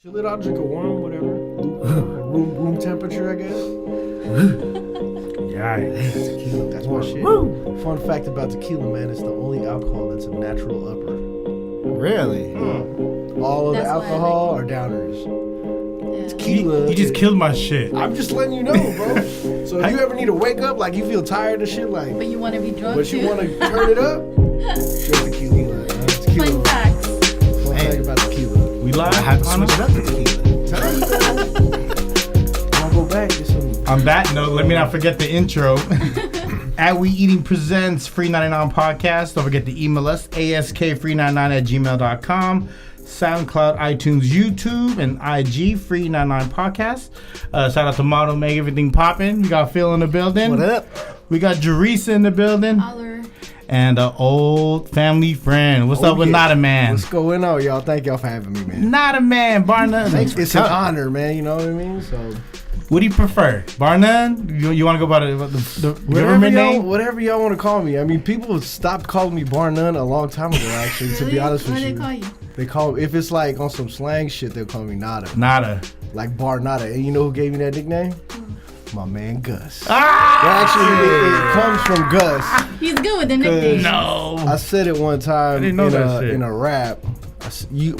Chill it out, drink a warm, whatever. room temperature, I guess. Yeah, Tequila, that's my shit. Fun fact about tequila, man, it's the only alcohol that's a natural upper. Really? All of That's the why I alcohol like are downers. Yeah. Tequila. you just killed my shit. I'm just letting you know, bro. So if you ever need to wake up, like you feel tired and shit, like, But you want to be drunk but too? you want to turn it up, drink tequila. Tequila. Fun facts. Fun fact about tequila. We live. I have to switch it up to tequila. I'll go back. Get some. On that note, let me not forget the intro. At We Eating Presents Free99 Podcast. Don't forget to email us, askfree99@gmail.com. SoundCloud, iTunes, YouTube, and IG, Free99 Podcast. Shout out to Model Make Everything Poppin'. We got Phil in the building. What up? We got Jarissa in the building. Holler. And an old family friend. What's up with Not a Man? What's going on, y'all? Thank y'all for having me, man. Not a Man, bar none. It's an honor, man. You know what I mean? So What do you prefer? Bar none? You want to go by the government name? whatever y'all want to call me. I mean, people stopped calling me Bar None a long time ago, actually, to be Really? honest with What do you. they call you? They call, if it's like on some slang shit, they'll call me Nada. Nada. Like Bar Nada. And you know who gave me that nickname? My man Gus. Ah! Well, actually, it comes from Gus. He's good with the nickname. No. I said it one time didn't know that shit. in a rap.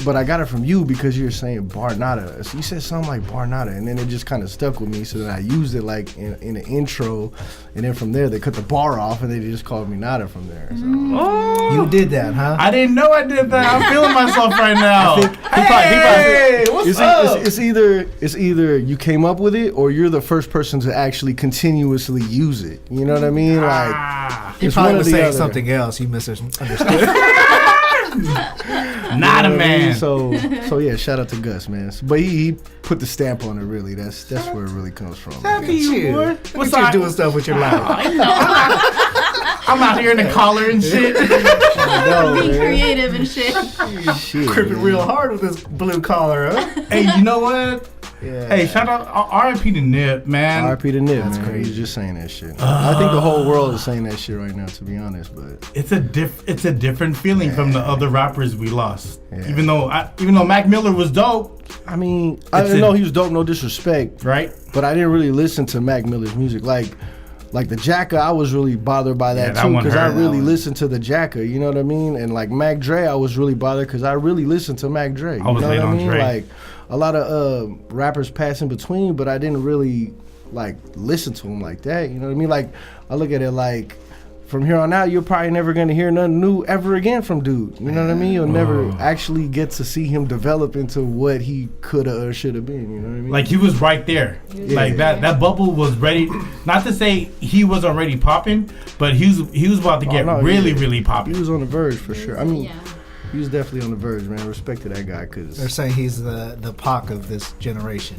But I got it from you because you were saying Barnada. So you said something like Barnada, and then it just kind of stuck with me. So then I used it like in the intro, and then from there they cut the bar off, and they just called me Nada from there. So. Oh. You did that, huh? I didn't know I did that. I'm feeling myself right now. I think- Hey, what's up? It's either you came up with it or you're the first person to actually continuously use it. You know what I mean? Like You it's probably one or was the saying other. something else. You misunderstood. Not a You know what I mean? man. So yeah, shout out to Gus, man. But he put the stamp on it. Really, that's where it really comes from. Happy you, boy. What's What's you up? doing stuff with your life? I'm out here in the collar and shit. No, Being man. creative and shit. Shit, Cripping man. real hard with this blue collar, huh? Hey, you know what? Yeah. Hey, shout out R.I.P. to Nip, man. R.I.P. to Nip, man. crazy. He's just saying that shit. I think the whole world is saying that shit right now, to be honest. But It's a different feeling from the other rappers we lost. Yeah. Even though Mac Miller was dope, I mean, I It's didn't a- know he was dope. No disrespect, right? but I didn't really listen to Mac Miller's music. Like the Jacka, I was really bothered by Yeah, that that too, one because I hurt. really listened to the Jacka. You know what I mean? And like Mac Dre, I was really bothered because I really listened to Mac Dre. You I was know late what I on mean? Dre. Like a lot of rappers pass in between, but I didn't really like listen to him like that. You know what I mean? Like I look at it like from here on out, you're probably never gonna hear nothing new ever again from dude. You know what I mean? You'll never actually get to see him develop into what he coulda or shoulda been. You know what I mean? Like he was right there. Like that bubble was ready. Not to say he was already popping, but he was about to get no, really he really popping. he was on the verge for sure. I mean, Yeah. he was definitely on the verge, man. Respect to that guy, cause They're saying he's the Pac of this generation.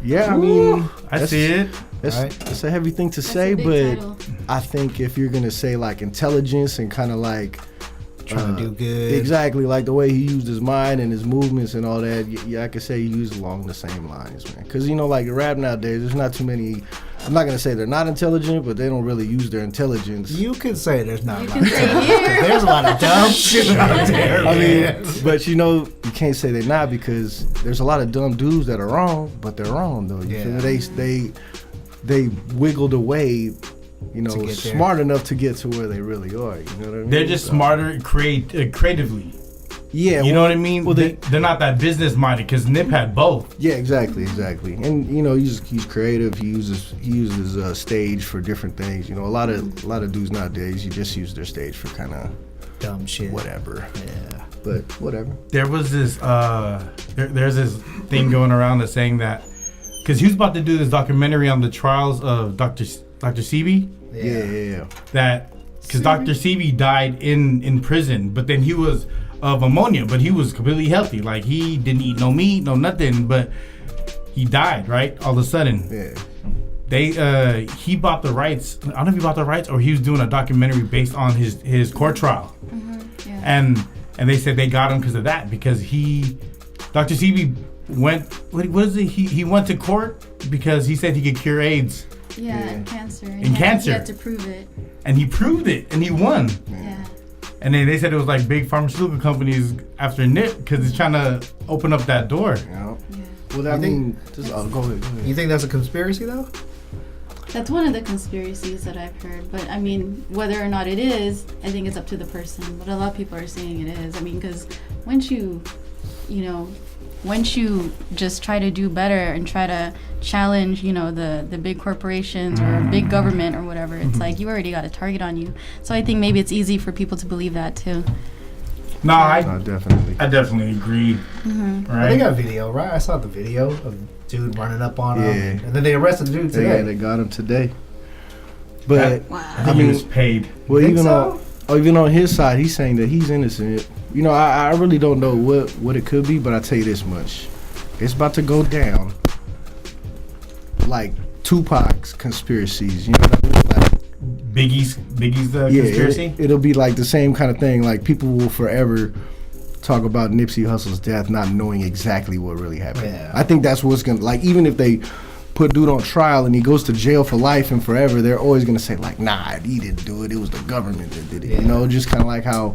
yeah, I mean, I see it. That's, Right. that's a heavy thing to That's say, a big but title. I think if you're gonna say like intelligence and kind of like Trying to do good. exactly like the way he used his mind and his movements and all that, yeah, I could say he used along the same lines, man. Because you know, like rap nowadays, there's not too many. I'm not gonna say they're not intelligent, but they don't really use their intelligence. You could say there's not You a lot can of say time. here. There's a lot of dumb shit out there. I man. mean, but you know, you can't say they're not because there's a lot of dumb dudes that are wrong, but they're wrong though. You Yeah. feel me? They wiggled away, you know, To get there. smart enough to get to where they really are. You know what I mean? They're just So- smarter creatively. Yeah, You know what I mean? Well, They're not that business minded because Nip had both. yeah, exactly. And you know, he's creative. He uses stage for different things. You know, a lot of dudes nowadays, you just use their stage for kind of Dumb shit. whatever. Yeah. But whatever. There was this there's this thing going around that's saying that because he was about to do this documentary on the trials of Dr. Sebi, Yeah. that because Dr. Sebi died in prison, but then he was of ammonia, but he was completely healthy. Like he didn't eat no meat, no nothing, but he died right all of a sudden. Yeah. He bought the rights. I don't know if he bought the rights or he was doing a documentary based on his court trial. Yeah. And they said they got him because of that, because Dr. Sebi went, what is it? He went to court because he said he could cure AIDS, Yeah, and cancer. And cancer. You have to prove it. and he proved it, and he won. Yeah. And then they said it was like big pharmaceutical companies after Nip because it's trying to open up that door. You know? Yeah. Well, I You think- mean, just go ahead. You think that's a conspiracy though? That's one of the conspiracies that I've heard. But I mean, whether or not it is, I think it's up to the person. But a lot of people are saying it is. I mean, because once you just try to do better and try to challenge, the big corporations or big government or whatever, it's like you already got a target on you. So I think maybe it's easy for people to believe that too. No, I Definitely. definitely agree. Right? They got video, right? I saw the video of dude running up on Yeah. him, and then they arrested the dude today. Yeah, they got him today. But I think he was paid. well, Think even so? even on his side, he's saying that he's innocent. I really don't know what it could be, but I tell you this much: it's about to go down like Tupac's conspiracies. You know what I mean? Like, Biggie's conspiracy. It'll be like the same kind of thing. Like people will forever talk about Nipsey Hussle's death, not knowing exactly what really happened. Yeah. I think that's what's gonna, like, even if they put dude on trial and he goes to jail for life and forever, they're always gonna say like, nah, he didn't do it. It was the government that did it. Yeah. Just kind of like how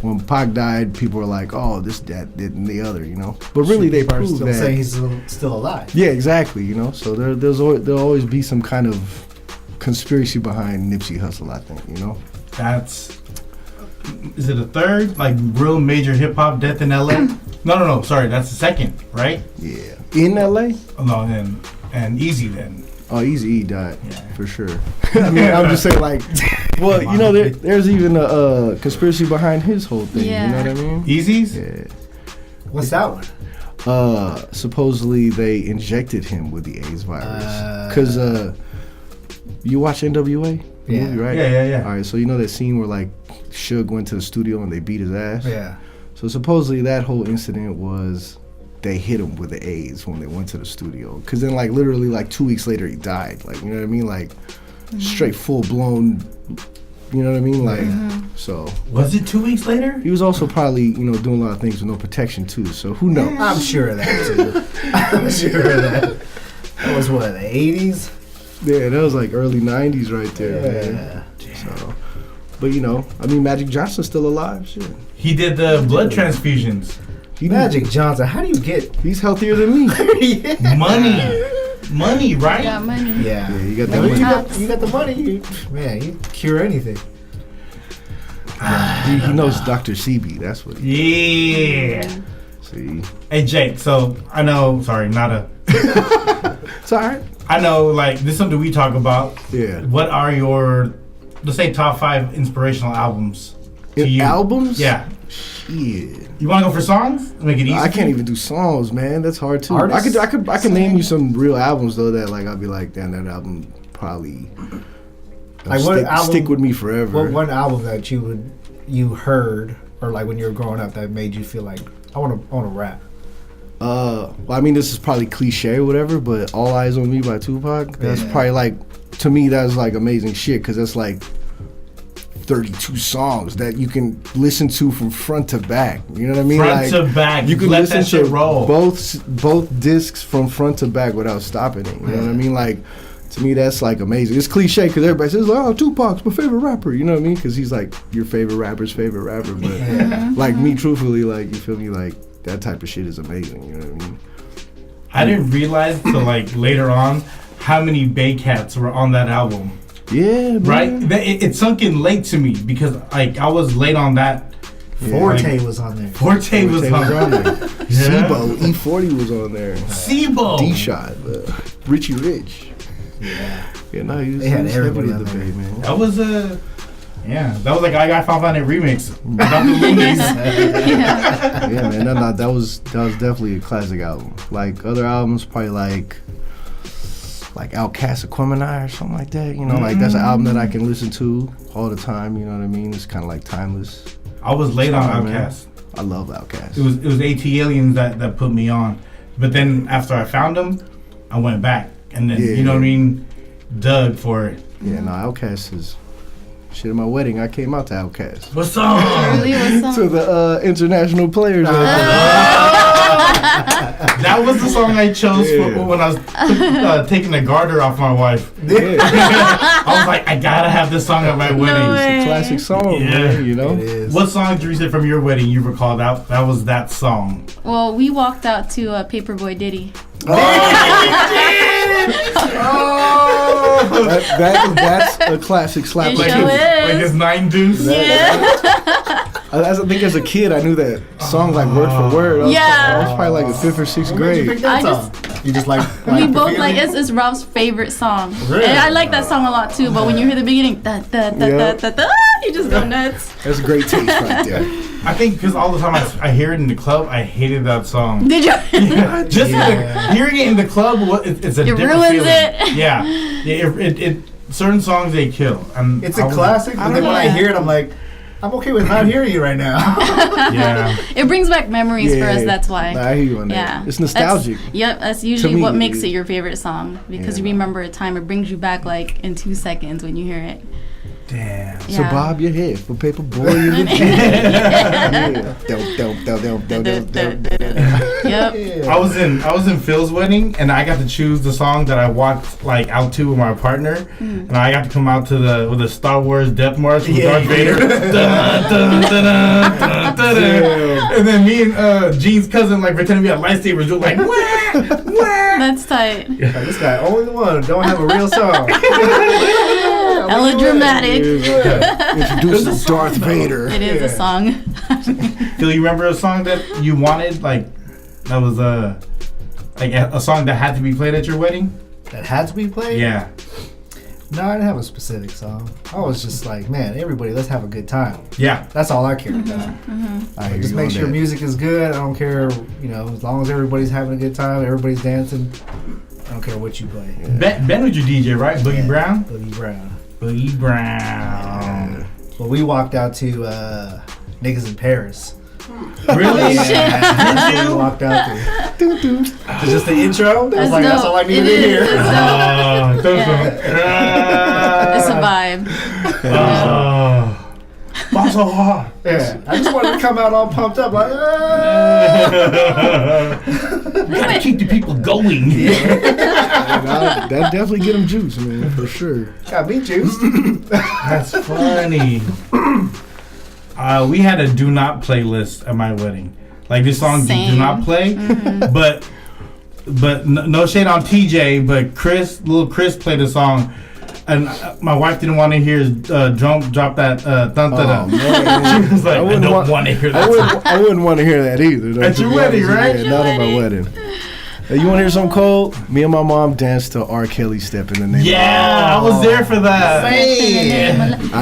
when Pac died, people were like, oh, this, that, and the other. But really, they People are proved still that. saying he's still alive. Yeah, exactly. So there'll always be some kind of conspiracy behind Nipsey Hussle, I think. Is it a third, like, real major hip hop death in LA? No, sorry, that's the second, right? Yeah. In LA? Oh, no, and Easy then. Oh, Eazy-E died, Yeah. for sure. I mean, I'm just saying, like, well, there's even a conspiracy behind his whole thing. Yeah. You know what I mean? Easy's? Yeah. What's that one? Supposedly they injected him with the AIDS virus. Because you watch NWA? The Yeah. movie, right? Yeah. All right, so you know that scene where, like, Suge went to the studio and they beat his ass? Yeah. So supposedly that whole incident was they hit him with the AIDS when they went to the studio. Because then, like, literally, like, 2 weeks later, he died. Like, you know what I mean? Like, straight full-blown, you know what I mean? Like, so. Was it 2 weeks later? He was also probably, doing a lot of things with no protection, too. So who knows? I'm sure of that too. I'm sure of that. That was what, the 80s? Yeah, that was, like, early 90s right there, man. So, but, Magic Johnson's still alive. Shit. He did the blood transfusions. Magic Johnson, how do you get He's healthier than me. Money, right? Got money. Yeah. Yeah, you got that Well, money. you got the money. You cure anything. He knows Dr. CB. That's what he Yeah. see. Hey, Jake, so I know, sorry, not a. It's all right. I know, like, this is something we talk about. Yeah. What are your, let's say, top 5 inspirational albums to you? Albums? Yeah. Shit. You want to go for songs? Make it easy. I can't even do songs, man. That's hard too. Artists? I could name you some real albums though that like I'd be like, damn, that album probably Like, what album- stick with me forever. What one album that you heard or like when you were growing up that made you feel like I want to rap? Well, I mean, this is probably cliche or whatever, but All Eyes on Me by Tupac. That's Yeah. probably like, to me, that's like amazing shit because that's like 32 songs that you can listen to from front to back. You know what I mean? Front to back. You can Let listen that shit to roll. both discs from front to back without stopping it. You know what I mean? Like, to me, that's like amazing. It's cliche because everybody says, "Oh, Tupac's my favorite rapper." You know what I mean? Because he's like your favorite rapper's favorite rapper. But like me, truthfully, like you feel me? Like that type of shit is amazing. You know what I mean? I didn't realize till like later on how many Bay Cats were on that album. Yeah, man. Right? It sunk in late to me because like I was late on that. Forte was on there. Forte was on there. Yeah. Sibo, E40 was on there. Sibo. D-Shot, Richie Rich. Yeah, no, he was, They had he was everybody heavy in on the there. Bay, man. That was a that was like I Got 500 remix without the Loonies. Yeah, man, that was definitely a classic album. Like other albums, probably like Outkast Aquemini or something like that. You know, like that's an album that I can listen to all the time. You know what I mean? It's kind of like timeless. I was late on Sorry, man. Outkast. I love Outkast. It was AT Aliens that put me on, but then after I found them, I went back and then you know what I mean, dug for it. Yeah, no, Outkast is shit. At my wedding, I came out to Outkast. What's up? Really? What's up? To the international players. That was the song I chose for when I was taking the garter off my wife. I was like, I gotta have this song at my wedding. It's a classic song, man, you know? It is. What song, Jarissa, from your wedding you recall that was that song? Well, we walked out to Paperboy Diddy. That's a classic slap. It Like, sure is. Like his 9 deuce? I think as a kid, I knew that song like word for word. I was probably like in 5th or 6th What made you grade. pick that song? You just like We the both like feeling? it's Rob's favorite song. Really? And I like that song a lot too, but when you hear the beginning, da, da, da, da, da, da, you just go nuts. That's great taste right there. I think because all the time I hear it in the club, I hated that song. Did you? Just hearing it in the club, it's a It different ruins feeling. it. Yeah, it certain songs they kill. It's a classic, but then when I hear it, I'm like, I'm okay with not hearing you right now. Yeah, It brings back memories for us, that's why. Nah, I hear you on that. Yeah. It's nostalgic. That's usually me, what makes it it your favorite song because Yeah. you remember a time. It brings you back like in 2 seconds when you hear it. damn. So Yeah. bob your head for paper boy in the Yep. I was in Phil's wedding, and I got to choose the song that I walked like out to with my partner, and I got to come out to with the Star Wars Death March with Darth Vader. Dun, dun, dun, dun, dun, dun, dun. And then me and Gene's cousin like pretending we had lightsabers, do like wah, wah. That's tight. Like, this guy, only one, don't have a real song. Hella dramatic. Introducing Darth Vader. It is a song. Phil, you remember a song that you wanted like that was like a song that had to be played at your wedding? That had to be played? Yeah. No, I didn't have a specific song. I was just like, man, everybody, let's have a good time. Yeah. That's all I care about. I hear Just you make on sure that. music is good. I don't care, as long as everybody's having a good time, everybody's dancing. I don't care what you play. Ben was your DJ, right? Boogie Yeah. Brown? Boogie Brown. Boogie Brown. Well, we walked out to Niggas in Paris. Really? That's what we walked out to. It's just the intro. I was like, that's all I needed to It is. hear. It's a vibe. So hard. Yeah, I just wanted to come out all pumped up, like, Gotta keep the people going. That definitely get them juice, man, for sure. got me juiced. That's funny. We had a do not playlist at my wedding. Like this song do Same. not play, but no shade on TJ, but little Chris played a song. And my wife didn't want to hear his drum drop that thun thun. Oh, man. She was like, I don't want to hear that. I wouldn't want to hear that either. though, At to your be wedding, honest. right? Yeah, Your not at my wedding. wedding. Hey, you want to hear something cold? Me and my mom danced to R. Kelly Step in the Name Yeah, I was there for that. I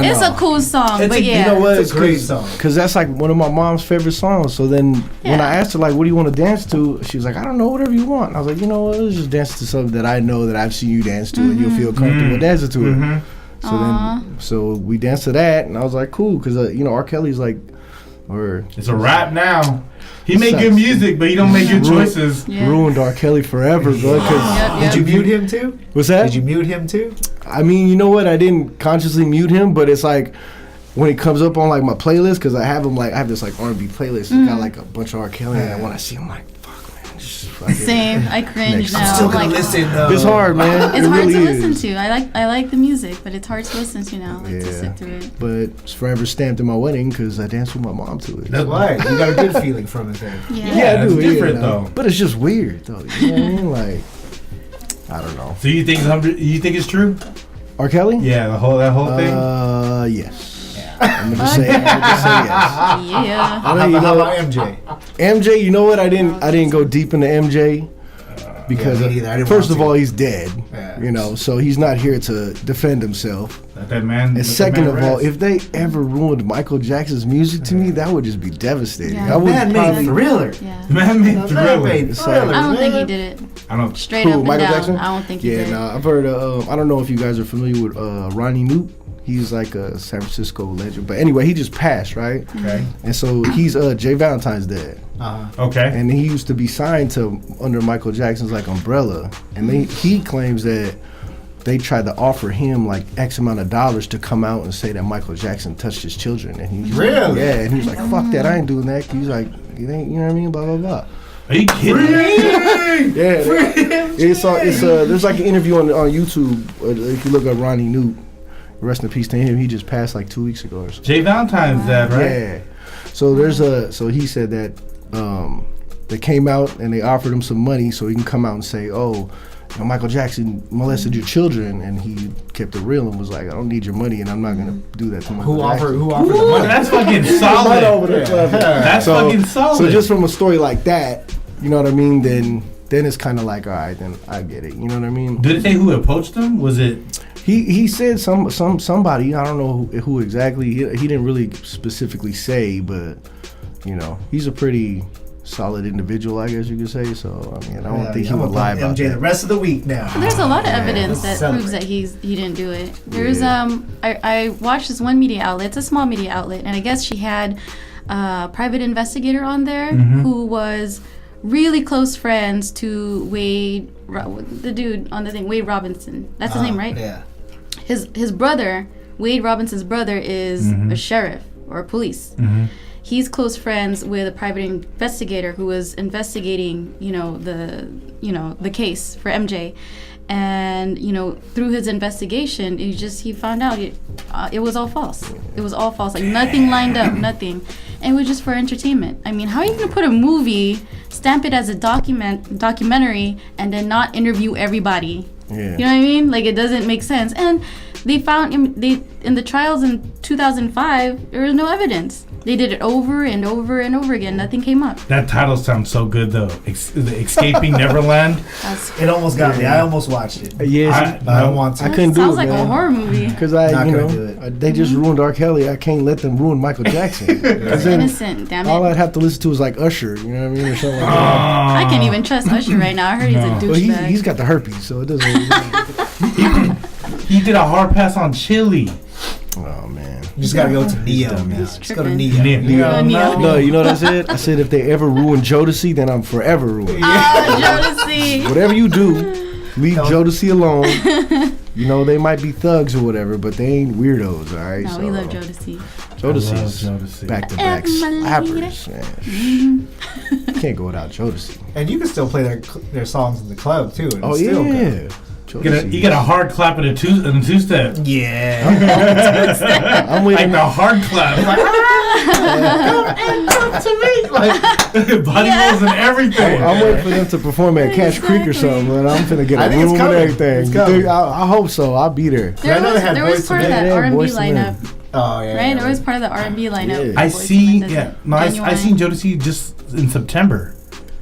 It's know. a cool song, It's but a, yeah. You know what? It's a great song. Because that's like one of my mom's favorite songs. So then when I asked her, like, what do you want to dance to? She was like, I don't know, whatever you want. I was like, you know what? Let's just dance to something that I know that I've seen you dance to and you'll feel comfortable dancing to it. So we danced to that, and I was like, cool, because R. Kelly's like, It's a rap now. He make Sucks. good music, but he don't make good Ruined- choices. Yeah. ruined R. Kelly forever, bro. 'cause- Did you mute him too? What's that? Did you mute him too? I mean, you know what? I didn't consciously mute him, but it's like when it comes up on like my playlist, because I have this like R&B playlist. It's got like a bunch of R. Kelly, and when I see him, I'm like, fuck, man, just fucking. Same. I cringe Next. now. I'm still gonna like, listen. It's hard, man. It's it hard really to is. listen to. I like the music, but it's hard to listen to now. Like to Yeah. sit through it. But it's forever stamped in my wedding because I danced with my mom to it. That's Right, you got a good feeling from it then. Yeah. Yeah, I it's do. different, yeah, though. But it's just weird, though. You know what I mean? Like, I don't know. So you think it's true? R. Kelly? Yeah, that whole thing. Yes. I'm gonna just say yes. Yeah. I mean, you How know, about MJ? MJ, you know what? I didn't go deep into MJ because me neither. I didn't first want of to. all, he's dead. Yeah. So he's not here to defend himself. Let that man. And second of all, if they ever ruined Michael Jackson's music to me, that would just be devastating. Yeah. I would Man made Thriller. Yeah. man made Man Thriller. made It's Thriller. I don't think he man. did it. I don't. Straight Who, up and Michael down. Jackson? I don't think he Yeah, did. nah, I've heard. I don't know if you guys are familiar with Ronnie Newt. He's like a San Francisco legend, but anyway, he just passed, right? Okay. And so he's Jay Valentine's dad. Okay. And he used to be signed to under Michael Jackson's like umbrella, and he claims that they tried to offer him like X amount of dollars to come out and say that Michael Jackson touched his children, and he's Really? like, yeah, and he was like, fuck that, I ain't doing that. He's like, it ain't, you know what I mean, blah blah blah. Are you kidding me? Yeah, there's like an interview on YouTube. If you look up Ronnie Newt, rest in peace to him. He just passed like 2 weeks ago or something. Jay Valentine's dad, right? Yeah. So he said that they came out and they offered him some money so he can come out and say, oh, you know, Michael Jackson molested your children, and he kept it real and was like, I don't need your money and I'm not gonna do that to Michael Jackson. Who offered the money? That's fucking solid. That's fucking solid. So just from a story like that, you know what I mean? Then it's kind of like, all right, then I get it. You know what I mean? Did it say who approached him? Was it? He said somebody. I don't know who exactly. He didn't really specifically say, but you know, he's a pretty solid individual, I guess you could say. So I mean, I don't think he would lie about MJ that. the rest of the week now. There's a lot of evidence that Celebrate. proves that he didn't do it. There's I watched this one media outlet. It's a small media outlet, and I guess she had a private investigator on there who was really close friends to Wade, the dude on the thing, Wade Robinson. That's his name, right? Yeah. His brother, Wade Robinson's brother, is a sheriff or police. He's close friends with a private investigator who was investigating, the case for MJ, and through his investigation, he found out it was all false. It was all false. Like nothing lined up, nothing, and it was just for entertainment. I mean, how are you gonna put a movie, stamp it as a documentary, and then not interview everybody? Yeah. You know what I mean? Like it doesn't make sense. And they found in the trials in 2005 there was no evidence. They did it over and over and over again. Nothing came up. That title sounds so good though. Escaping Neverland. It almost got me. I almost watched it. Yeah, I don't want to. I couldn't do it, Sounds like man. a horror movie. Because Not gonna do it. they just ruined R. Kelly. I can't let them ruin Michael Jackson. He's then innocent, damn all it. I'd have to listen to is like Usher, you know what I mean, or something like that. I can't even trust Usher right now. I heard he's a Well, douchebag. he's got the herpes, so it doesn't really matter. He did a hard pass on Chili. Oh, man. You just gotta go to Neo now. Just go to tripping. Neo. Neo. No, you know what I said? I said if they ever ruin Jodeci, then I'm forever ruined. Jodeci. Whatever you do, leave Jodeci alone. You know, they might be thugs or whatever, but they ain't weirdos, all right? No, we love Jodeci. Jodeci's I love Jodeci. back-to-back slappers, man. Can't go without Jodeci. And you can still play their songs in the club too. And Oh, it's still yeah. good. You get a hard clap and a two-step. Yeah. I'm with Like him. the hard clap. Like, to me. Like, body rolls and everything. I'm waiting for them to perform at Cash Creek or something, but I'm finna get I a think it's room and coming. everything. It's coming. I hope so. I'll be there. I know they had There was Boyz part II of Men. that Yeah, R&B Boyz II Men. lineup, Oh yeah. right? There was part of the R&B lineup. Yeah. I Boyz II see. Men, Yeah, no, I seen Jodeci just in September.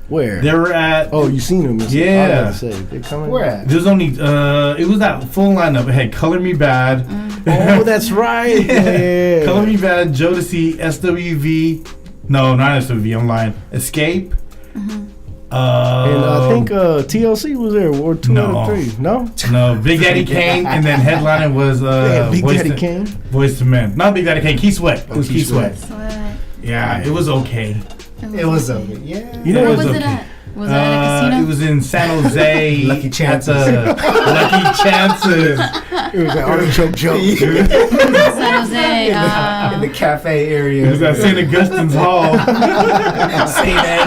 Where? They were at. Oh, you seen them? Yeah. I gotta say, they coming. Where at? There's only. It was that full lineup. It had Color Me Bad. Oh, that's right. Yeah. Color Me Bad, Jodeci, SWV. No, not SWV. I'm lying. Escape. And I think TLC was there, or two No. out of three. No? No, Big Daddy Kane, and then headlining was Big Boyz Daddy II- Kane. Boyz II Men. Not Big Daddy Kane. Key Sweat. It was Key Key Sweat. Sweat. Yeah, it was okay. It was okay. Yeah. You know Where what's was it okay. at? Was it at a casino? It was in San Jose. Lucky Chances. At the Lucky Chances. It was an artichoke joke. San Jose. In the cafe area. It was at St. Augustine's Hall. St. That's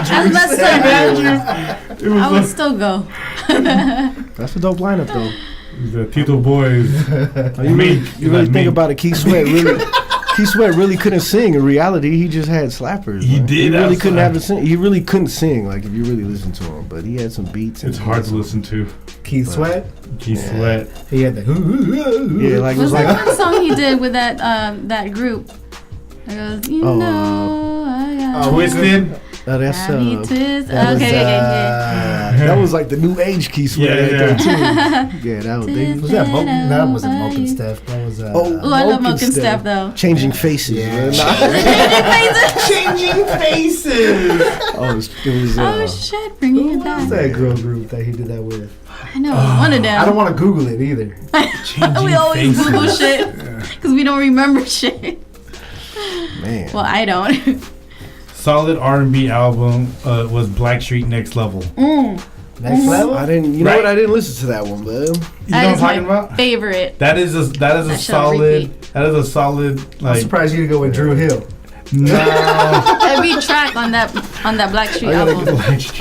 Andrews. messed up. It was I would still go. That's a dope lineup, though. the Tito Boys. You really think about it, Keith Sweat really couldn't sing. In reality, he just had slappers. He man. did He really have couldn't have slappers. it sing. He really couldn't sing. Like if you really listen to him, but he had some beats. It's hard to listen to. Keith Sweat. Key Sweat. He had the. Yeah, like it was Was like that one song he did with that group? It goes, I got Twisted. that's Happy twist. that was, Okay, yeah. that was like the new age Keith Sweat right there too. Yeah, that was. They, Was that Moke? No, that wasn't Moke and Steph. That was. Ooh, I love Moke Moke and Steph though. Changing faces. Yeah. Man. Changing faces. Oh, it was. Oh shit, bringing it What's back. that girl group that he did that with? I know, one of them. I don't want to Google it either. Changing we always faces. Google shit because we don't remember shit. Man. Well, I don't. Solid R&B album was Blackstreet Next Level. Next level. I didn't. You know Right. what? I didn't listen to that one, man. You know That what I'm is my talking about? favorite. That is a That shit on solid. repeat. That is a solid I'm like. surprised you didn't go with Drew Hill. No. Every track on that Blackstreet album.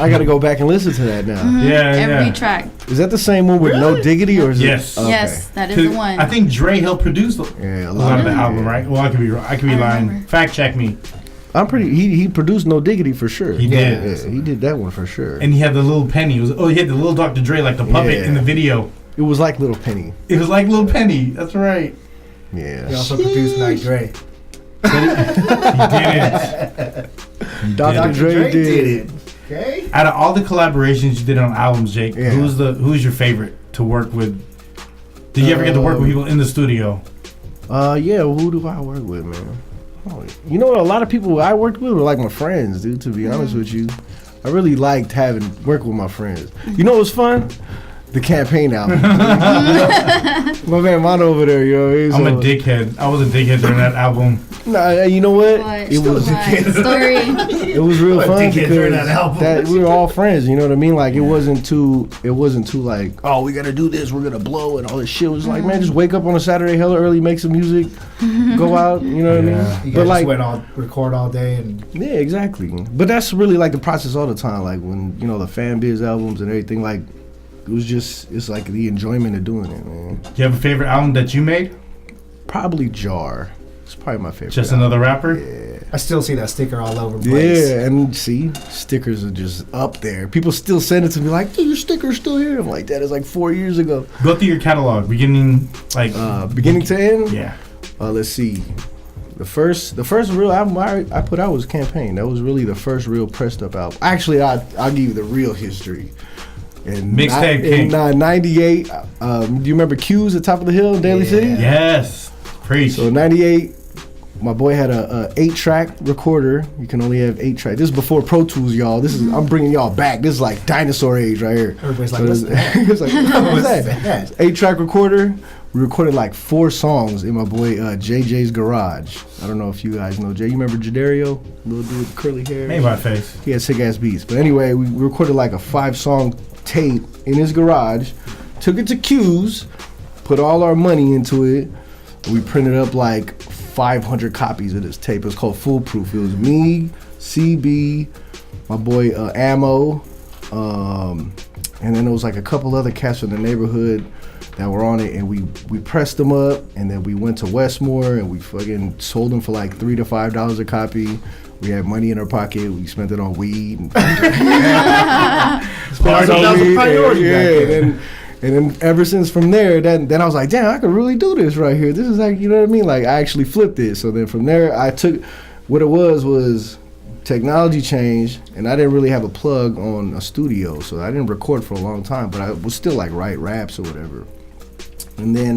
I gotta go back and listen to that now. Every track. Is that the same one with No Diggity or is Yes. it? Okay. Yes, that is the one. I think Dre helped produce a Yeah, lot of the album, right? Well, I could be lying. remember. Fact check me. I'm pretty. He produced No Diggity for sure. He did. Yeah, he did that one for sure. And he had the little Penny. He had the little Dr. Dre, like the puppet Yeah. in the video. It was like Little Penny. It was like Little Penny. That's right. Yeah. He also produced Night Dre. He didn't. Dr. Dre did it. Okay. Out of all the collaborations you did on albums, Jake, Yeah. who's your favorite to work with? Did you ever get to work with people in the studio? Yeah. Who do I work with, man? Oh, you know what? A lot of people I worked with were like my friends, dude. To be honest with you, I really liked working with my friends. You know what was fun? The Campaign album. My man Mono over there, yo. I'm a dickhead. I was a dickhead during that album. Nah, you know what? What? It was Story. it was real What, fun dickhead during because that album? we were all friends. You know what I mean? Like it wasn't too like, oh, we gotta do this, we're gonna blow and all this shit. It was like, man, just wake up on a Saturday hella early, make some music, go out. You know what I You mean? guys But like, just went record all day and yeah, exactly. But that's really like the process all the time. Like when the fan biz albums and everything, like it's like the enjoyment of doing it, man. Do you have a favorite album that you made? Probably Jar. It's probably my favorite. Just album. another rapper? Yeah. I still see that sticker all over the place. Yeah, and see, stickers are just up there. People still send it to me like, "Dude, your sticker's still here." I'm like, that is like 4 years ago. Go through your catalog, beginning Beginning to end. Yeah. Let's see. The first real album I put out was Campaign. That was really the first real pressed up album. Actually, I'll give you the real history. Mixtape King. In 98, do you remember Q's at Top of the Hill in Daly City? Yes. Preach. So 98, my boy had a 8-track recorder. You can only have 8 tracks. This is before Pro Tools, y'all. I'm bringing y'all back. This is like dinosaur age right here. Everybody's like, So what's that? it's like, what's that? that? 8-track recorder. We recorded like 4 songs in my boy JJ's garage. I don't know if you guys know Jay. You remember Jadario? Little dude with curly hair. Made my face. He had sick ass beats. But anyway, we recorded like a 5-song tape in his garage. Took it to Q's. Put all our money into it. We printed up like 500 copies of this tape. It was called Foolproof. It was me, CB, my boy Ammo, and then there was like a couple other cats from the neighborhood that were on it, and we pressed them up, and then we went to Westmore and we fucking sold them for like $3 to $5 a copy. We had money in our pocket. We spent it on weed. And That was a priority back then. And then ever since from there, then I was like, damn, I could really do this right here. This is like, you know what I mean? Like I actually flipped it. So then from there, I took what it was technology changed, and I didn't really have a plug on a studio, so I didn't record for a long time. But I was still like write raps or whatever. And then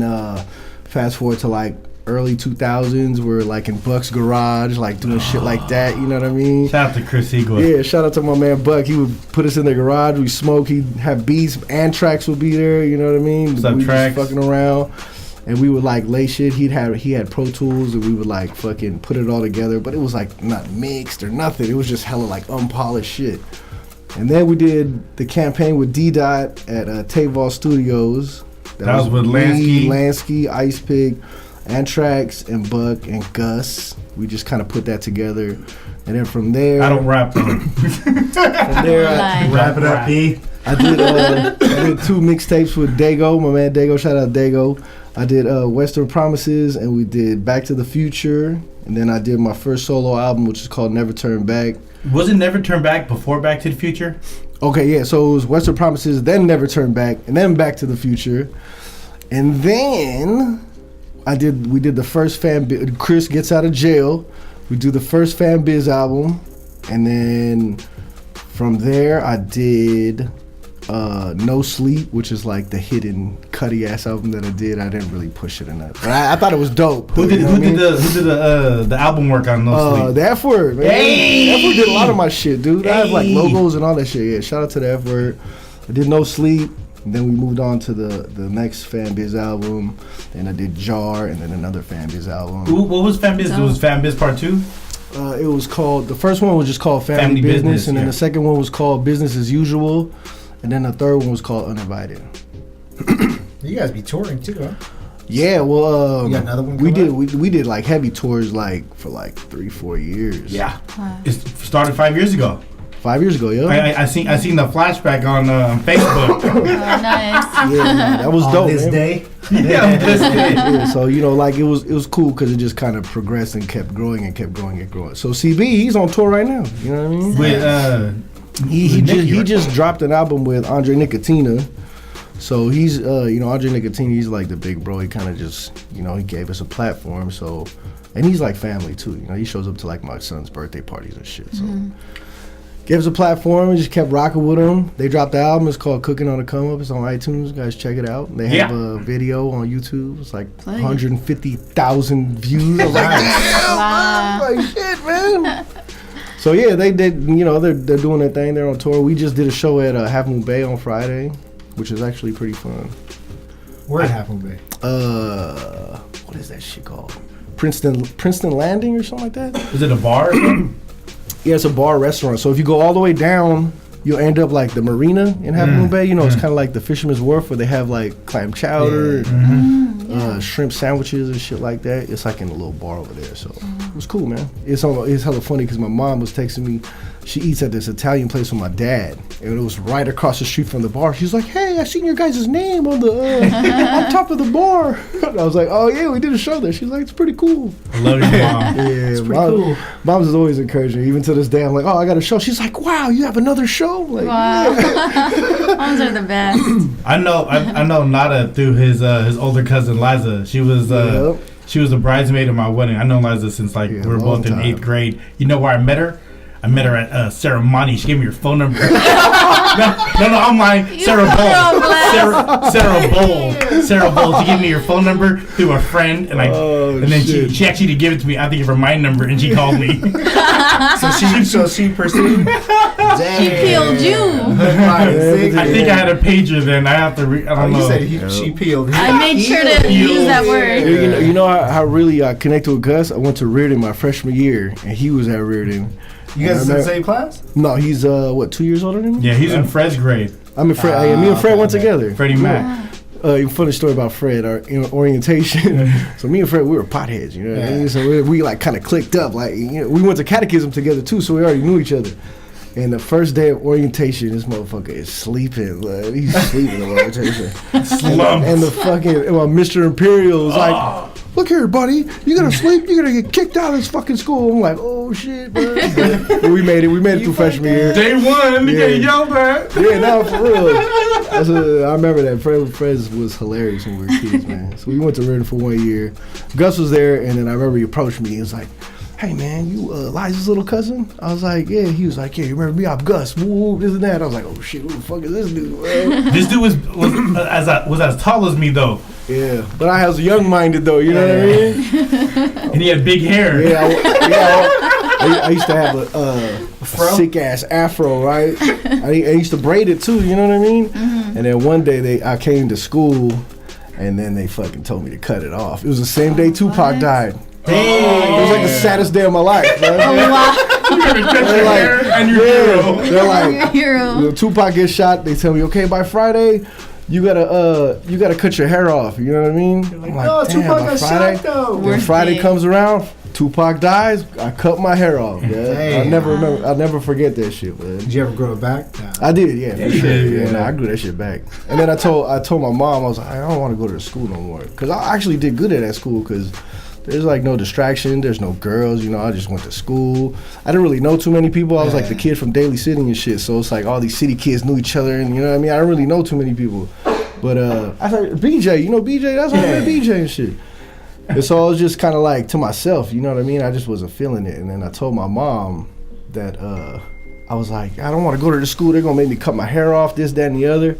fast forward to like early 2000s, we're like in Buck's garage, like doing shit like that. You know what I mean? Shout out to Chris Eagle. Yeah, shout out to my man Buck. He would put us in the garage. We smoke. He'd have beats and tracks would be there. You know what I mean? What's up, we tracks? just fucking around, and we would like lay shit. He had Pro Tools, and we would like fucking put it all together. But it was like not mixed or nothing. It was just hella like unpolished shit. And then we did the Campaign with D Dot at Tavol Studios. That was with Lansky, Ice Pig, Anthrax, and Buck and Gus. We just kind of put that together, and then from there, I don't rap though. from there, Lie. Wrap it up, E. I did 2 mixtapes with Dago, my man Dago. Shout out Dago. I did Western Promises, and we did Back to the Future, and then I did my first solo album, which is called Never Turn Back. Wasn't Never Turn Back before Back to the Future? Okay, yeah. So it was Western Promises, then Never Turn Back, and then Back to the Future, and then we did the first Chris Gets Out of Jail. We do the first Fan Biz album, and then from there I did No Sleep, which is like the hidden cutty ass album that I did. I didn't really push it enough, but I thought it was dope. Who did the album work on No Sleep? The F Word, man. Hey! The F Word did a lot of my shit, dude. I have like Hey! logos and all that shit. Yeah, shout out to the F Word. I did No Sleep. And then we moved on to the next Fan Biz album. Then I did Jar, and then another Fan Biz album. What was Fan Biz? It was Fan Biz Part 2? It was called, the first one was just called Family Business, and then yeah. the second one was called Business as Usual, and then the third one was called Uninvited. You guys be touring too, huh? Yeah, well, You got another one we coming did we did like heavy tours like for like 3-4 years. Yeah. It started 5 years ago. 5 years ago, yeah. I seen the flashback on Facebook. Oh, nice. Yeah, that was on dope. this man. day. Yeah, this day. Yeah, so like it was cool because it just kind of progressed and kept growing and kept growing and growing. So CB, he's on tour right now. You know what I mean? With He just dropped an album with Andre Nicotina. So he's Andre Nicotina, he's like the big bro. He kind of just he gave us a platform. So and he's like family too. He shows up to like my son's birthday parties and shit. So. Gave us a platform and just kept rocking with them. They dropped the album. It's called Cooking on the Come Up. It's on iTunes. Guys, check it out. They have a video on YouTube. It's like 150,000 views. I was like, damn, Wow. man. Like, shit, man. So, yeah, they did, they're doing their thing. They're on tour. We just did a show at Half Moon Bay on Friday, which is actually pretty fun. Where at Half Moon Bay? What is that shit called? Princeton Landing or something like that? Is it a bar or something? Yeah, it's a bar restaurant. So if you go all the way down, you'll end up like the marina in Half Moon Bay. It's kind of like the Fisherman's Wharf where they have like clam chowder, and, shrimp sandwiches and shit like that. It's like in a little bar over there. So it was cool, man. It's hella funny because my mom was texting me. She eats at this Italian place with my dad, and it was right across the street from the bar. She's like, "Hey, I seen your guys' name on the on top of the bar." And I was like, "Oh yeah, we did a show there." She's like, "It's pretty cool." I love your mom. Yeah, It's pretty cool. Mom's is always encouraging. Even to this day, I'm like, "Oh, I got a show." She's like, "Wow, you have another show?" I'm like, Wow. yeah. Moms are the best. I know Nada through his older cousin Liza. She was Yep. she was a bridesmaid at my wedding. I know Liza since we were long both in time. 8th grade. You know where I met her? I met her at ceremony. She gave me her phone number. no, I'm lying. Sarah Bowl. Sarah Bowl. She gave me her phone number through a friend, and then shit. she actually did give it to me. I had to give her my number, and she called me. So she pursued. She peeled you. I think I had a pager then. I have to. I don't know. You said she peeled. I made sure to use that word. You know how really I connected with Gus? I went to Reardon my freshman year, and he was at Reardon. You guys in the same class? No, he's 2 years older than me? Yeah, he's in Fred's grade. I'm in Fred. Me and Fred went together. Freddie Mac. Funny story about Fred, in orientation. So me and Fred, we were potheads, you know what I mean? So we like kind of clicked up. Like, we went to catechism together too, so we already knew each other. And the first day of orientation, this motherfucker is sleeping. Like, he's sleeping in orientation. and the fucking Mr. Imperial was like, "Look here, buddy. You gonna sleep? You're gonna get kicked out of this fucking school." I'm like, "Oh shit, man." But we made it. We made it through freshman year. Day one, you Yeah. get yelled at. Yeah, no, for real. I remember that. Fred was hilarious when we were kids, man. So we went to Reardon for 1 year. Gus was there, and then I remember he approached me. He was like, "Hey, man, you Liza's little cousin?" I was like, "Yeah." He was like, "Yeah, you remember me? I'm Gus. Woo, this and that." I was like, "Oh shit, who the fuck is this dude, man?" This dude was as tall as me though, Yeah, but I was young-minded though. You know what I mean? and he had big hair. I used to have a sick ass afro, right? I used to braid it too. You know what I mean? And then one day I came to school, and then they fucking told me to cut it off. It was the same day Tupac died. It was like the saddest day of my life, man. You gotta cut your like, hair and your hero. They're like, Your hero. Tupac gets shot. They tell me, okay, by Friday, you gotta cut your hair off. You know what I mean? I'm like, No, damn, Tupac by got Friday. shot though. When Worst Friday day. comes around, Tupac dies. I cut my hair off. Yeah, I'll never forget that shit, man. Did you ever grow it back? Nah. I did, yeah, for sure. did, Yeah, I grew that shit back. And then I told my mom, I was like, I don't want to go to the school no more, because I actually did good at that school, because there's like no distraction, there's no girls, I just went to school. I didn't really know too many people. I was like the kid from Daly City and shit, so it's like all these city kids knew each other, and you know what I mean? I didn't really know too many people. But I heard BJ, BJ, that's how I met BJ and shit. And so I was just kind of like to myself, you know what I mean? I just wasn't feeling it. And then I told my mom that I was like, I don't want to go to the school. They're going to make me cut my hair off, this, that, and the other.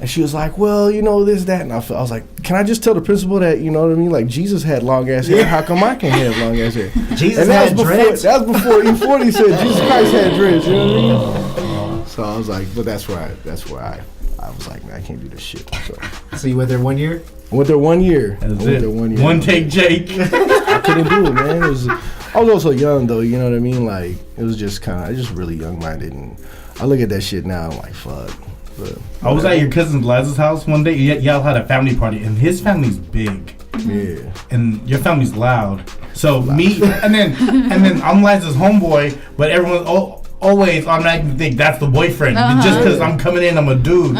And she was like, well, this, that. And I was like, can I just tell the principal that, you know what I mean? Like, Jesus had long ass hair. How come I can't have long ass hair? Jesus and had dreads. That was before E40 said Jesus Christ had dreads, you know what I mean? So I was like, but that's where I was like, man, I can't do this shit. So you went there 1 year? I went there 1 year. That's I went it. there 1 year. One take, Jake. I couldn't do it, man. I was also young though, you know what I mean? Like, it was just kind of, I was just really young minded, and I look at that shit now, I'm like, fuck. But I was at your cousin Laz's house one day. Y'all had a family party, and his family's big. yeah. And your family's loud. So me, and then I'm Liza's homeboy, but everyone always automatically think that's the boyfriend. And just because I'm coming in, I'm a dude.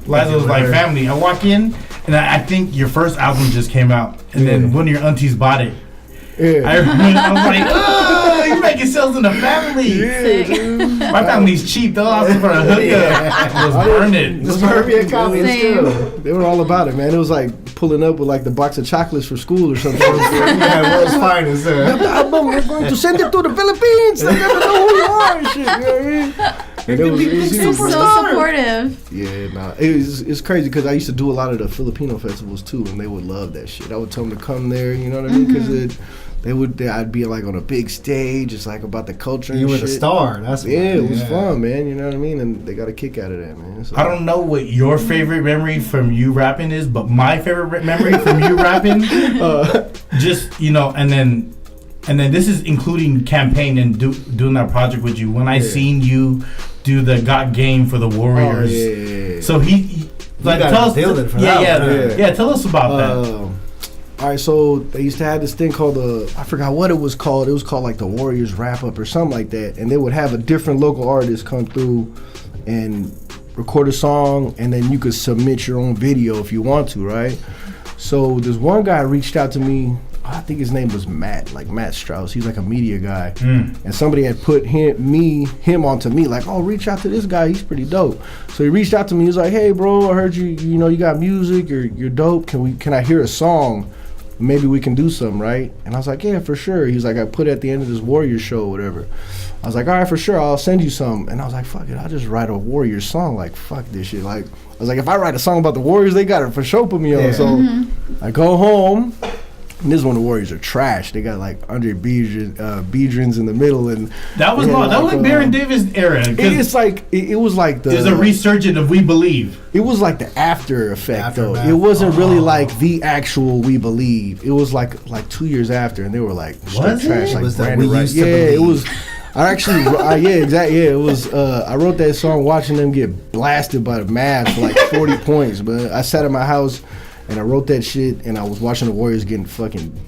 Liza was like family. I walk in, and I think your first album just came out, and then one of your aunties bought it. Yeah. I was like, oh, you making sales in the family. Yeah, My family's cheap. They'll ask for a hookup. Just burn it. Just burn me a copy. It's Same. good. they were all about it, man. It was like pulling up with like the box of chocolates for school or something. Yeah, world's finest. The album, we're going to send it to the Philippines. They never know who you are and shit. You know what I mean? And it was They're so supportive. yeah, nah, it's crazy because I used to do a lot of the Filipino festivals too, and they would love that shit. I would tell them to come there, you know what I mean? Because I'd be like on a big stage. It's like about the culture. You and were shit. the star. That's Yeah, it was fun, man. You know what I mean? And they got a kick out of that, man. So, I don't know what your favorite memory from you rapping is, but my favorite memory from you rapping, just, you know, and then this is including campaign and doing that project with you. When I seen you do the Got Game for the Warriors. Oh, yeah. So he like tell us. Tell us about that. All right, so they used to have this thing called I forgot what it was called. It was called like the Warriors Wrap Up or something like that. And they would have a different local artist come through and record a song, and then you could submit your own video if you want to, right? So this one guy reached out to me. I think his name was Matt, like Matt Strauss. He's like a media guy. And somebody had put him onto me, like, oh, reach out to this guy. He's pretty dope. So he reached out to me. He was like, hey, bro, I heard you know, you got music. You're dope. Can I hear a song? Maybe we can do something, right? And I was like, yeah, for sure. He was like, I put it at the end of this Warriors show or whatever. I was like, all right, for sure. I'll send you some. And I was like, fuck it. I'll just write a Warriors song. Like, fuck this shit. Like, I was like, if I write a song about the Warriors, they got it for sure put me on. So I go home. And this is when the Warriors are trash. They got like Andre Biedrins in the middle, and that was like Baron Davis era. It's like it was like there's a resurgence of We Believe. It was like the after effect though. It wasn't really like the actual We Believe. It was like 2 years after, and they were like straight trash. It like was that Brandon We Wright. Used to Believe. It was. I actually, exactly. Yeah, it was. I wrote that song watching them get blasted by the Mavs for like 40 points. But I sat in my house. And I wrote that shit, and I was watching the Warriors getting fucking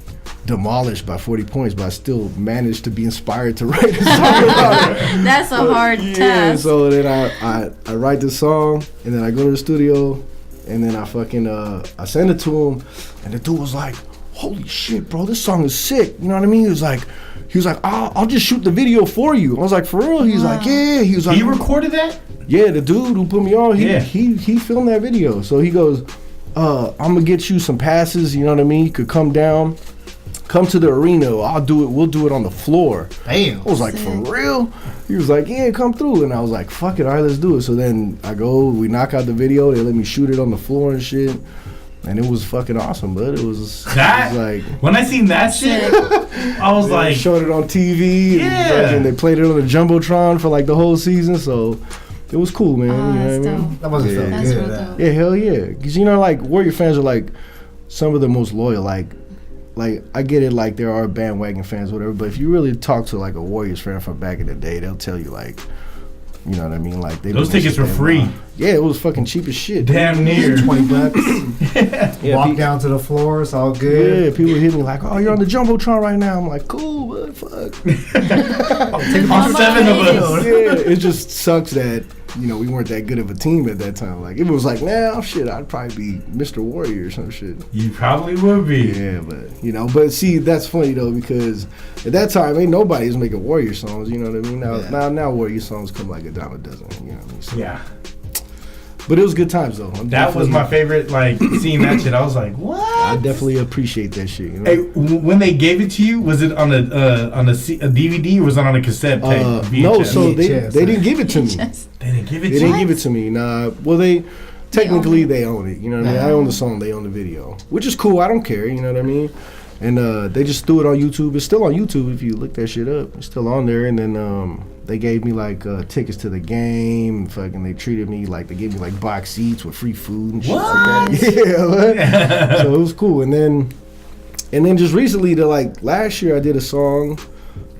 demolished by 40 points, but I still managed to be inspired to write a song about it. That's a hard task. So then I write the song, and then I go to the studio, and then I fucking I send it to him, and the dude was like, holy shit, bro, this song is sick. You know what I mean? He was like, I'll just shoot the video for you. I was like, for real? He's like, yeah. He was like, he recorded that? Yeah, the dude who put me on, he filmed that video. So he goes, I'm gonna get you some passes, you know what I mean? You could come down, come to the arena. We'll do it on the floor. Damn. I was like, for real? He was like, yeah, come through. And I was like, fuck it, all right, let's do it. So then I go, we knock out the video, they let me shoot it on the floor and shit. And it was fucking awesome, but it was like when I seen that shit, I was like, showed it on TV, and they played it on the Jumbotron for like the whole season, so it was cool, man. Oh, you know what I mean? dope. That must have felt That's real good. dope. Yeah, hell yeah. Because, you know, like, Warrior fans are, like, some of the most loyal. Like, I get it, like, there are bandwagon fans, whatever, but if you really talk to, like, a Warriors fan from back in the day, they'll tell you, like, you know what I mean? Like, those tickets were free. Yeah, it was fucking cheap as shit. Damn near. $20. Walk down to the floor, it's all good. Yeah, people hit me like, oh, you're on the Jumbotron right now. I'm like, cool, but fuck. All 7 of us. Yeah, it just sucks that, you know, we weren't that good of a team at that time. Like, if it was like, now, shit, I'd probably be Mr. Warrior or some shit. You probably would be. Yeah, but, you know, but see, that's funny, though, because at that time, ain't nobody was making Warrior songs, you know what I mean? Now Warrior songs come like a dime a dozen, you know what I mean? So, yeah. But it was good times, though. That was my favorite, like, seeing that shit. I was like, what? I definitely appreciate that shit, you know? Hey, when they gave it to you, was it on a DVD or was it on a cassette tape? No, so they VHS. didn't give it to me. They didn't give it They to you? didn't give it to me. Nah. Well, technically they own it. You know what I mean? I own the song, they own the video, which is cool. I don't care. You know what I mean? And they just threw it on YouTube. It's still on YouTube if you look that shit up. It's still on there. And then they gave me like tickets to the game. Fucking, they treated me like, they gave me like box seats with free food and shit like that. Yeah. So it was cool. And then just recently, like last year, I did a song.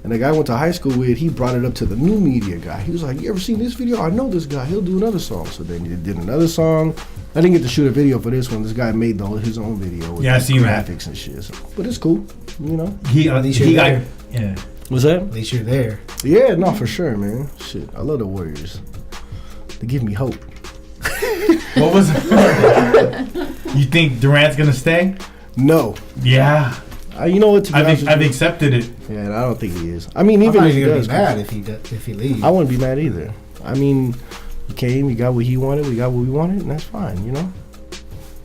And the guy I went to high school with, he brought it up to the new media guy. He was like, "You ever seen this video? I know this guy. He'll do another song." So then he did another song. I didn't get to shoot a video for this one. This guy made his own video with I seen graphics that. And shit. So, but it's cool, you know. At least you're there. Yeah. What's that? At least you're there. Yeah, no, for sure, man. Shit, I love the Warriors. They give me hope. What was You think Durant's gonna stay? No. Yeah. You know what? To be honest with I've you, accepted it. yeah, and I don't think he is. I mean, I'm even not if he even gonna does, be mad if he leaves. I wouldn't be mad either. I mean, he came, he got what he wanted, we got what we wanted, and that's fine, you know.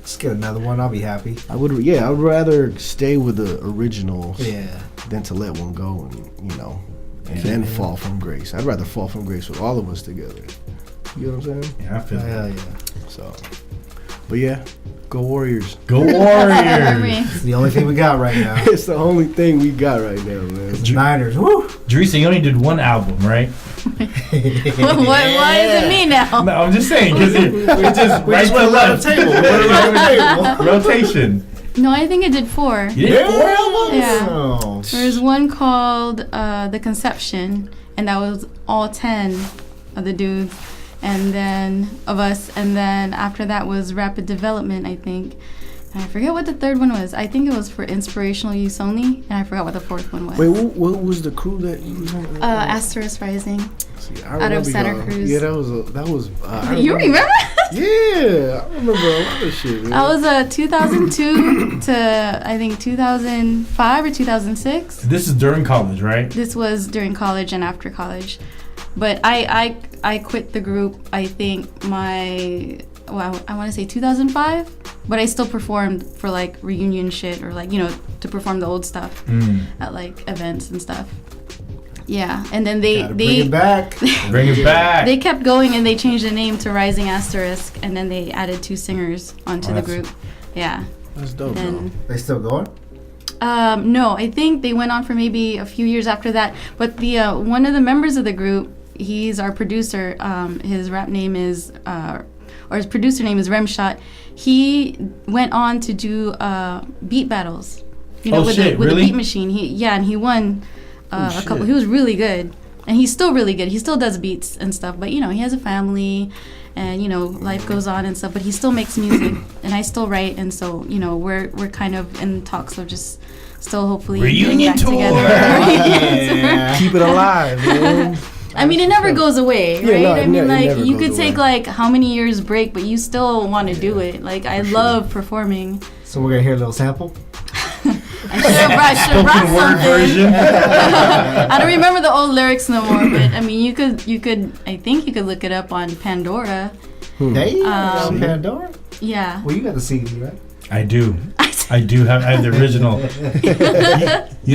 Just get another one. I'll be happy. I would rather stay with the originals Yeah. than to let one go and then fall from grace. I'd rather fall from grace with all of us together. You know what I'm saying? Yeah, I feel Hell that. yeah. So, but yeah, go Warriors. Go Warriors. It's the only thing we got right now. It's the only thing we got right now, man. The Niners. Woo! Jarissa, you only did one album, right? Why is it me now? No, I'm just saying because it's just right to left. Rotation. No, I think I did 4. You did 4 albums? Yeah. Oh. There's one called The Conception, and that was all 10 of the dudes, and then of us, and then after that was Rapid Development, I think. And I forget what the third one was. I think it was for inspirational use only, and I forgot what the fourth one was. Wait, what was the crew that you was on? Asterisk Rising. See, I out of remember Santa y'all. Cruz. Yeah, that was. You remember? Yeah, I remember a lot of shit, man. I was 2002 to I think 2005 or 2006. This is during college, right? This was during college and after college, but I quit the group. I think I want to say 2005, but I still performed for like reunion shit or like to perform the old stuff at like events and stuff. Yeah, and then they Bring it back. Bring it back. They kept going and they changed the name to Rising Asterisk, and then they added 2 singers onto the group. Yeah. That's dope. And They still going? no, I think they went on for maybe a few years after that. But the one of the members of the group, he's our producer. His rap name is, or his producer name is Remshot. He went on to do beat battles. With the beat machine. And he won a couple. He was really good, and he's still really good. He still does beats and stuff. But he has a family, and life goes on and stuff. But he still makes music, and I still write. And so we're kind of in talks of just still hopefully reunion getting back tour. together. Keep it alive, man. I mean, it never goes away, right? no, I mean, like you could goes take away. like how many years break, but you still want to do it. Like I love performing. So we're gonna hear a little sample. I should have brought Spoken word something. version. I don't remember the old lyrics no more, but I mean, you could. I think you could look it up on Pandora. Damn, Pandora. Yeah. Well, you got the CD, right? I do. I have the original.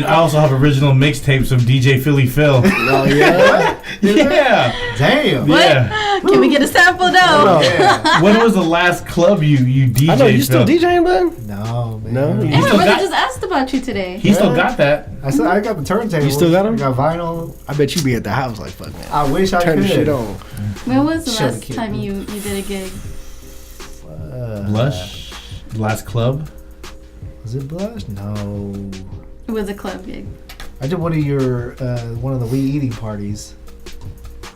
I also have original mixtapes of DJ Philly Phil. Oh yeah. Yeah. Damn. What? Yeah. Can we get a sample now? Yeah. When was the last club you DJ'd? I know you still Phil? DJing, man. No, man. No? Hey, You my still brother got- just asked about you today. He still got that. I got the turntable. You still got 'em? I got vinyl. I bet you be at the house like fuck, man. I wish I Turn could. the shit on. When was the Show the last kid. time you did a gig? Blush. Last club. Was it Blush? No. It was a club gig. I did one of the We Eating parties.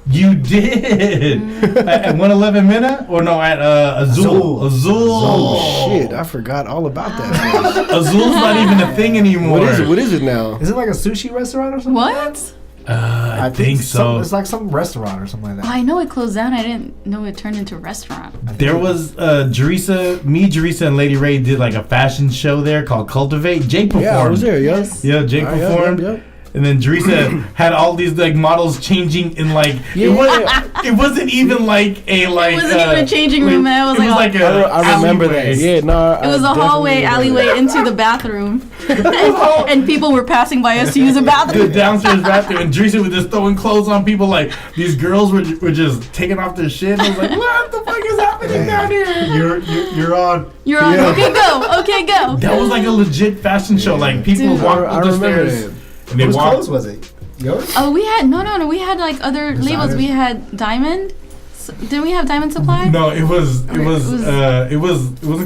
You did at 111 Minna or no at Azul. Oh shit, I forgot all about that. Azul's not even a thing anymore. What is it now? Is it like a sushi restaurant or something? What? I think so. It's like some restaurant or something like Oh, that. I know it closed down. I didn't know it turned into a restaurant. There was Jarissa, and Lady Ray did like a fashion show there called Cultivate. Jake performed. Yeah, I was there, yo. Yes. Yeah, Jake performed. Yep. And then Jarissa had all these like models changing in like it wasn't even like a like It wasn't even a changing room. Man. It was like, I remember alleyway. that. Yeah, no. it was a hallway, alleyway into the bathroom, and people were passing by us to use the The bathroom. downstairs bathroom, and Jarissa was just throwing clothes on people. Like these girls were just taking off their shit. I was like, what the fuck is happening down here? You're on. You're on. Yeah. Okay, go. That was like a legit fashion show. Like people Dude. walked I up the remember stairs that. and they Whose clothes walked. was it? Yours? Oh, we had no. We had like other labels. Designers? We had Diamond. Didn't we have Diamond Supply? No, it wasn't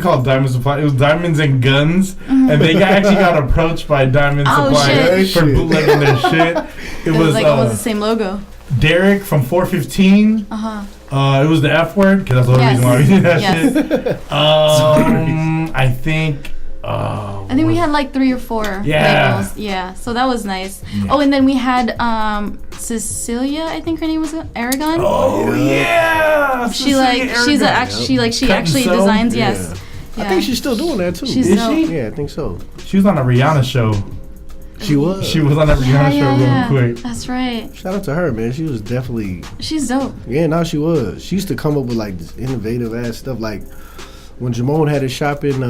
called Diamond Supply. It was Diamonds and Guns, and they actually got approached by Diamond Supply for bootlegging their shit. It was like almost the same logo. Derek from 415. It was the F word because that's the only reason why we did that shit. I think. I think we had like 3 or 4 labels. Yeah, so that was nice. Yeah. Oh, and then we had Cecilia. I think her name was Aragon. Oh yeah. She actually designs. Yes. Yeah. I think she's still doing that too. Is she? Yeah, I think so. She was on a Rihanna show. She was on that Rihanna show real quick. That's right. Shout out to her, man. She was definitely. She's dope. Yeah, no, she was. She used to come up with like this innovative ass stuff, like. When Jamone had his shop in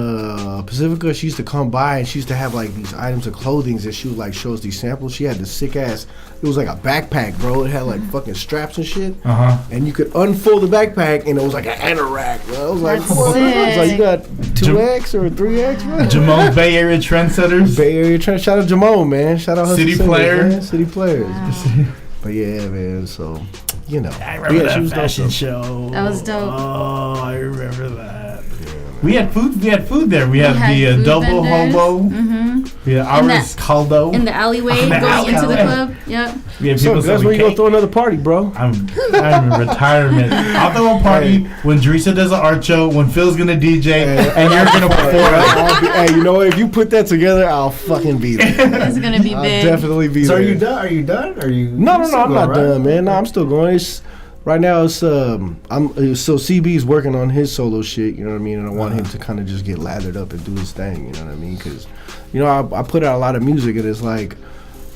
Pacifica, she used to come by and she used to have like these items of clothing that she would like show us these samples. She had this sick ass, it was like a backpack, bro. It had like fucking straps and shit. And you could unfold the backpack and it was like an anorak, bro. I was like, what? I was like, you got 2X or 3X, bro? Jamone Bay Area Trendsetters. Bay Area Trend. Shout out Jamone, man. Shout out City Player. Man. City Players. Wow. But yeah, man, so, you know. I remember that fashion show. That was dope. Oh, I remember that. We had food there. We had the adobo hobo. We had Aris caldo. In the alleyway going into the club. Yep. We had people that's where you gonna throw another party, bro. I'm in retirement. I'll throw a party when Jarissa does an art show, when Phil's gonna DJ, and you're gonna perform. Hey, you know what? If you put that together, I'll fucking be there. It's gonna be big. I'll definitely be there. So are you done? Are you done? Are you? No, I'm not done, man. No, I'm still going. Right now, it's so CB's working on his solo shit, you know what I mean, and I want him to kind of just get lathered up and do his thing, you know what I mean, because, you know, I put out a lot of music and it's like,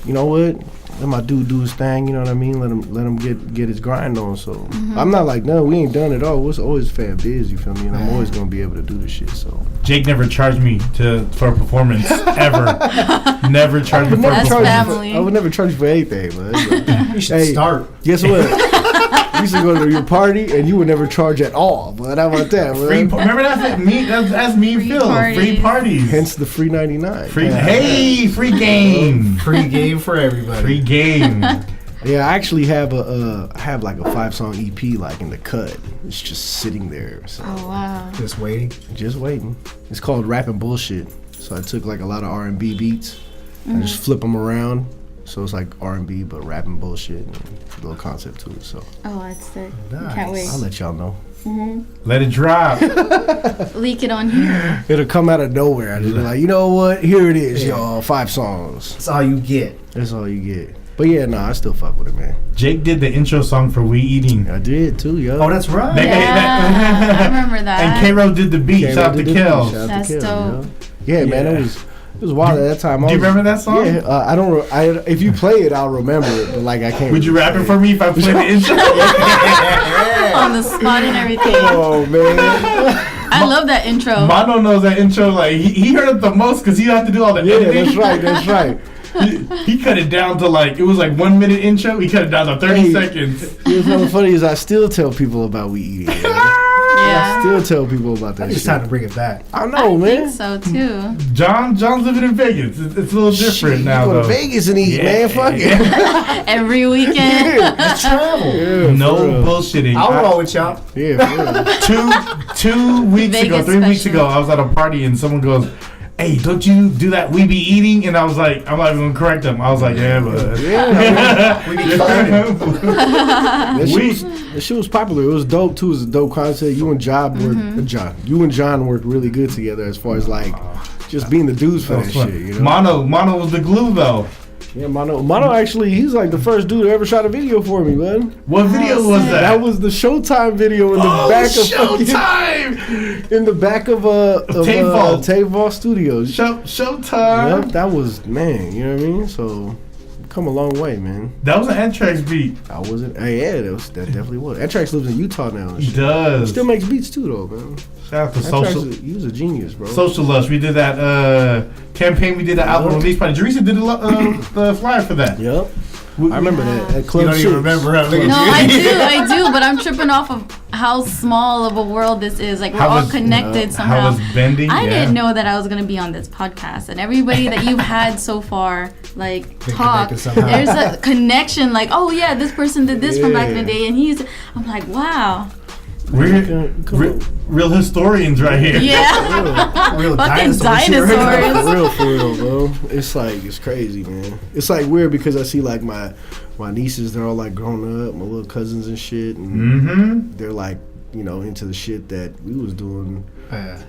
you know what, let my dude do his thing, you know what I mean, let him get his grind on. So I'm not like, no, we ain't done it all. It's always fair biz, you feel me, and I'm always gonna be able to do this shit. So Jake never charged me for a performance ever. Never charged me for a performance. I would never charge you for anything, man. You should start. Guess what? We used to go to your party and you would never charge at all. But how about that, man? Remember that's me, Phil. Free parties. Hence the Free99. Free game. Free game for everybody. Free game. Yeah, I actually have have like a 5-song EP like in the cut. It's just sitting there. So. Oh wow. Just waiting. It's called Rapping Bullshit. So I took like a lot of R&B beats and just flip them around. So it's like R&B but rapping bullshit and a little concept to it. So. Oh, that's sick. Nice. Can't wait. I'll let y'all know. Let it drop. Leak it on here. It'll come out of nowhere. I'll just be like, you know what? Here it is, y'all. 5 songs. That's all you get. That's all you get. But yeah, I still fuck with it, man. Jake did the intro song for We Eating. I did too, yo. Oh, that's right. Yeah, I remember that. And K-Ro did the beat. Shout out to Kel. That's dope. Yeah, man, it was wild at that time. Do you remember that song? Yeah, I don't. If you play it, I'll remember it. But like, I can't. Would you rap it for me if I play the intro? On the spot and everything. Oh man, I love that intro. Mono knows that intro. Like he heard it the most because he had to do all the editing. That's right. He cut it down to like, it was like 1 minute intro. He cut it down to 30 seconds. What's funny is I still tell people about We Eating. I still tell people about that. It's time to bring it back. I know, man. I think so too. John's living in Vegas. It's a little different now, though. Go to Vegas and eat, man. Fuck it. Every weekend. Just travel. Yeah, no bullshitting. I'll roll with y'all. Yeah, for real. 2 weeks ago, 3 weeks ago, I was at a party and someone goes, hey, don't you do that We Be Eating? And I was like, I'm not even going to correct them. I was like, yeah, but. We be eating. That shit was popular. It was dope, too. It was a dope concept. You and John worked really good together as far as, like, just being the dudes for that shit, you know? Mono was the glue, though. Yeah, Mono actually, he's like the first dude who ever shot a video for me, man. What video was that? That was the Showtime video in the back of Showtime! In the back of Tape Vault Studios. Showtime. Yep, that was, man, you know what I mean? So, come a long way, man. That was an Anthrax beat. I wasn't. Yeah, that definitely was. Anthrax lives in Utah now. He does. He still makes beats too, though, man. Shout out to Anthrax, Social. He was a genius, bro. Social Lush. We did that campaign. We did that album release party. Jarissa did the flyer for that. Yep. I remember that at Club You don't 6. even remember. Look at No, you. I do, but I'm tripping off of how small of a world this is. Like we're How all it's, connected somehow. How it's bending. I didn't know that I was gonna be on this podcast, and everybody that you've had so far, like Been talk. connected somehow. There's a connection. Like, oh yeah, this person did this from back in the day, and he's. I'm like, wow. Real historians right here. Yeah. Real Fucking dinosaurs. dinosaurs. For real, bro. It's like, it's crazy, man. It's like weird because I see like my nieces, they're all like grown up, my little cousins and shit, and they're like, you know, into the shit that we was doing